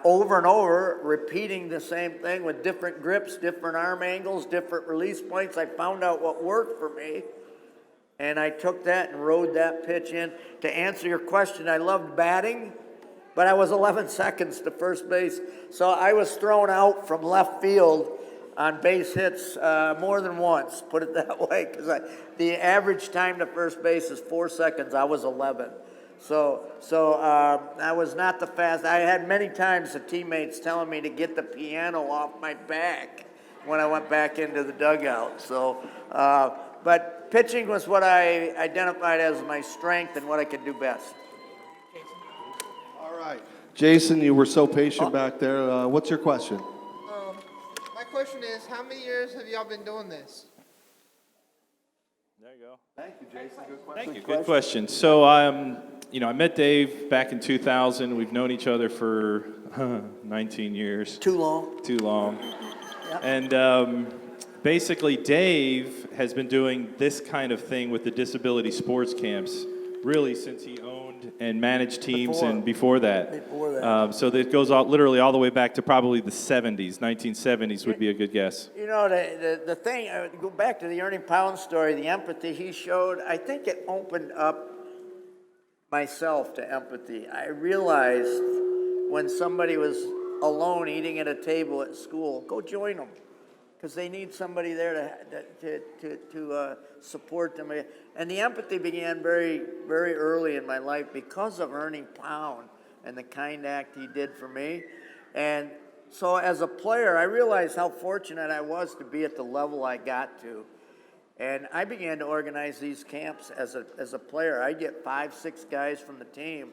over and over, repeating the same thing with different grips, different arm angles, different release points. I found out what worked for me, and I took that and rode that pitch in. To answer your question, I loved batting, but I was 11 seconds to first base, so I was thrown out from left field on base hits more than once, put it that way, because the average time to first base is 4 seconds. I was 11. So I was not the fast. I had many times the teammates telling me to get the piano off my back when I went back into the dugout. So, but pitching was what I identified as my strength and what I could do best. All right. Jason, you were so patient back there. What's your question? My question is, how many years have y'all been doing this? you go. Thank you, Jason. Good question. Thank you. Good question. So, I met Dave back in 2000. We've known each other for 19 years. Too long. Too long. Yep. And basically, Dave has been doing this kind of thing with the disability sports camps really since he owned and managed teams and before that. Before that. So that goes literally all the way back to probably the 70s, 1970s would be a good guess. You know, the thing, go back to the Ernie Pound story, the empathy he showed, I think it opened up myself to empathy. I realized when somebody was alone eating at a table at school, go join them, because they need somebody there to support them. And the empathy began very, very early in my life because of Ernie Pound and the kind act he did for me. And so as a player, I realized how fortunate I was to be at the level I got to. And I began to organize these camps as a player. I'd get 5, 6 guys from the team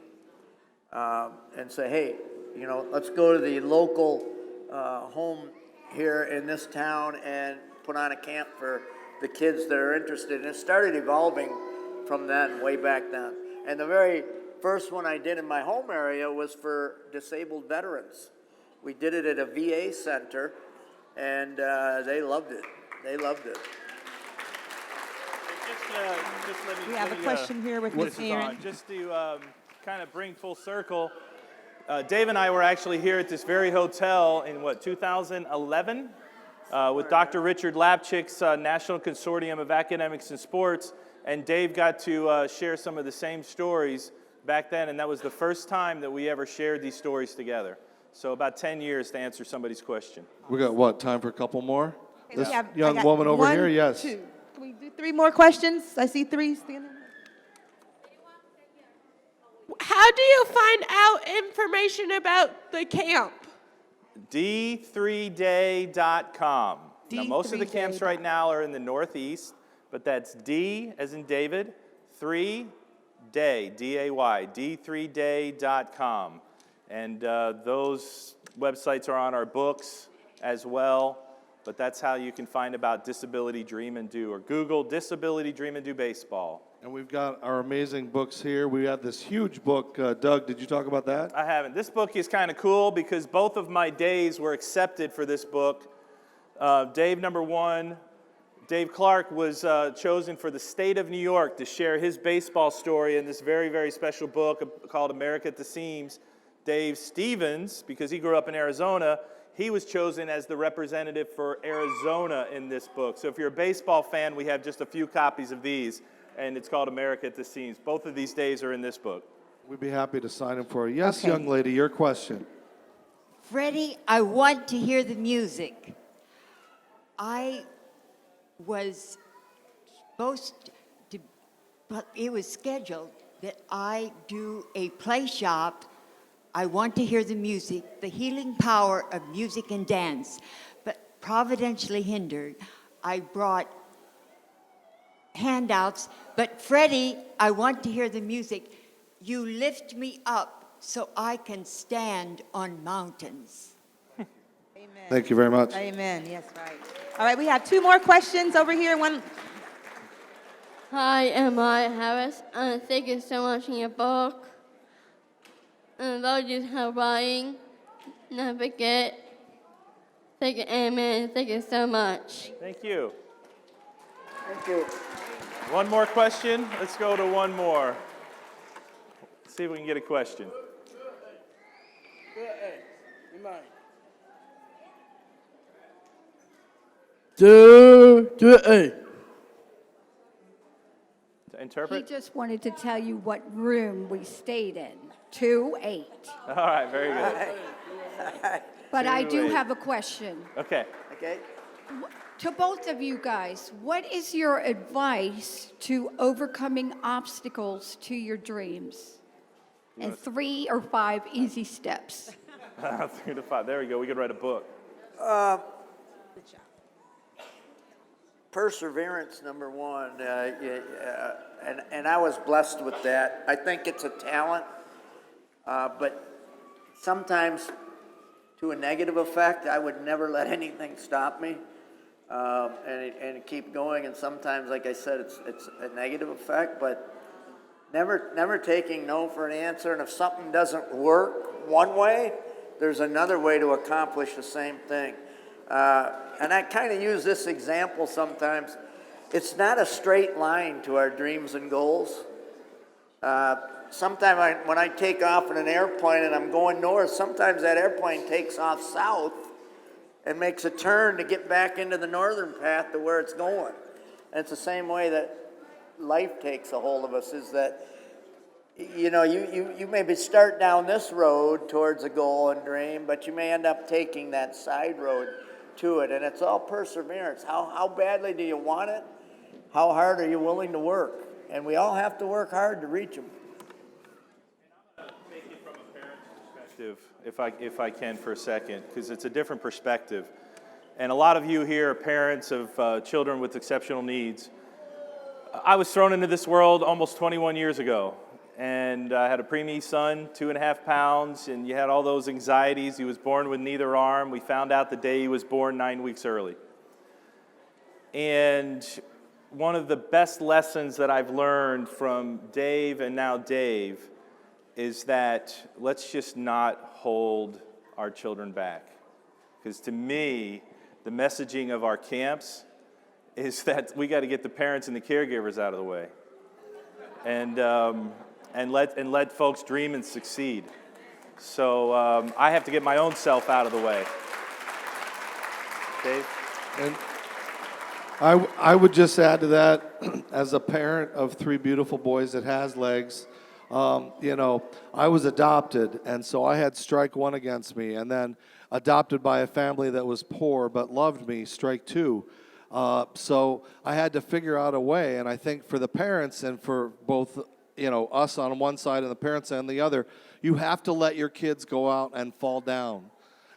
and say, hey, you know, let's go to the local home here in this town and put on a camp for the kids that are interested. And it started evolving from then, way back then. And the very first one I did in my home area was for disabled veterans. We did it at a VA center, and they loved it. They loved it. Just let me We have a question here with Ms. Aaron. Just to kind of bring full circle, Dave and I were actually here at this very hotel in 2011 with Dr. Richard Lapchick's National Consortium of Academics and Sports, and Dave got to share some of the same stories back then, and that was the first time that we ever shared these stories together. So about 10 years to answer somebody's question. We got what, time for a couple more? Okay, This I young got woman over 1, here, yes. 2. Can we do 3 more questions? I see 3 standing. How do you find out information about the camp? D3day.com. Now, most of the camps D3day.com. right now are in the Northeast, but that's D as in David, 3day, D-A-Y, D3day.com. And those websites are on our books as well, but that's how you can find about Disability Dream and Do, or Google Disability Dream and Do Baseball. And we've got our amazing books here. We have this huge book. Doug, did you talk about that? I haven't. This book is kind of cool because both of my days were accepted for this book. Dave, number 1, Dave Clark was chosen for the state of New York to share his baseball story in this very, very special book called America at the Seams. Dave Stevens, because he grew up in Arizona, he was chosen as the representative for Arizona in this book. So if you're a baseball fan, we have just a few copies of these, and it's called America at the Seams. Both of these days are in this book. We'd be happy to sign them for you. Yes, Okay. young lady, your question. Freddie, I want to hear the music. I was supposed to, but it was scheduled that I do a play shop. I want to hear the music, the healing power of music and dance. But providentially hindered, I brought handouts. But Freddie, I want to hear the music. You lift me up so I can stand on mountains. Amen. Thank you very much. Amen. Yes, right. All right, we have 2 more questions over here. One. Hi, am I Harris? Thank you so much for your book. And Lord, you have writing. Never forget. Thank you, amen. Thank you so much. Thank you. Thank you. One more question? Let's go to one more. See if we can get a question. To To interpret? He just wanted to tell you what room we stayed in, 2-8. All right, very good. But I do 2-8. have a question. Okay. Okay. To both of you guys, what is your advice to overcoming obstacles to your dreams? And 3 or 5 easy steps. 3 to 5. There we go. We could write a book. Perseverance, number 1, and I was blessed with that. I think it's a talent, but sometimes to a negative effect. I would never let anything stop me. and keep going. And sometimes, like I said, it's a negative effect, but never taking no for an answer. And if something doesn't work one way, there's another way to accomplish the same thing. And I kind of use this example sometimes. It's not a straight line to our dreams and goals. Sometimes when I take off in an airplane and I'm going north, sometimes that airplane takes off south and makes a turn to get back into the northern path to where it's going. And it's the same way that life takes a hold of us, is that, you know, you maybe start down this road towards a goal and dream, but you may end up taking that side road to it. And it's all perseverance. How badly do you want it? How hard are you willing to work? And we all have to work hard to reach them. Take it from a parent's perspective, if I can for a second, because it's a different perspective. And a lot of you here are parents of children with exceptional needs. I was thrown into this world almost 21 years ago, and I had a preemie son, 2.5 pounds, and you had all those anxieties. He was born with neither arm. We found out the day he was born 9 weeks early. And one of the best lessons that I've learned from Dave and now Dave is that let's just not hold our children back. Because to me, the messaging of our camps is that we got to get the parents and the caregivers out of the way, and let folks dream and succeed. So I have to get my own self out of the way. Dave? And I would just add to that, as a parent of 3 beautiful boys that has legs, you know, I was adopted, and so I had strike 1 against me, and then adopted by a family that was poor but loved me, strike 2. So I had to figure out a way, and I think for the parents and for both, you know, us on one side and the parents on the other, you have to let your kids go out and fall down.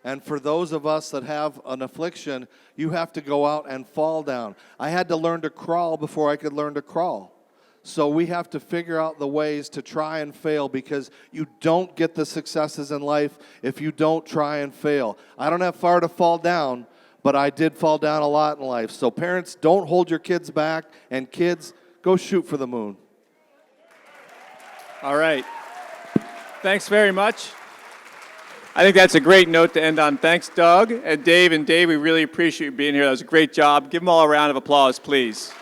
And for those of us that have an affliction, you have to go out and fall down. I had to learn to crawl before I could learn to crawl. So we have to figure out the ways to try and fail, because you don't get the successes in life if you don't try and fail. I don't have far to fall down, but I did fall down a lot in life. So parents, don't hold your kids back, and kids, go shoot for the moon. All right. Thanks very much. I think that's a great note to end on. Thanks, Doug. And Dave, we really appreciate you being here. That was a great job. Give them all a round of applause, please.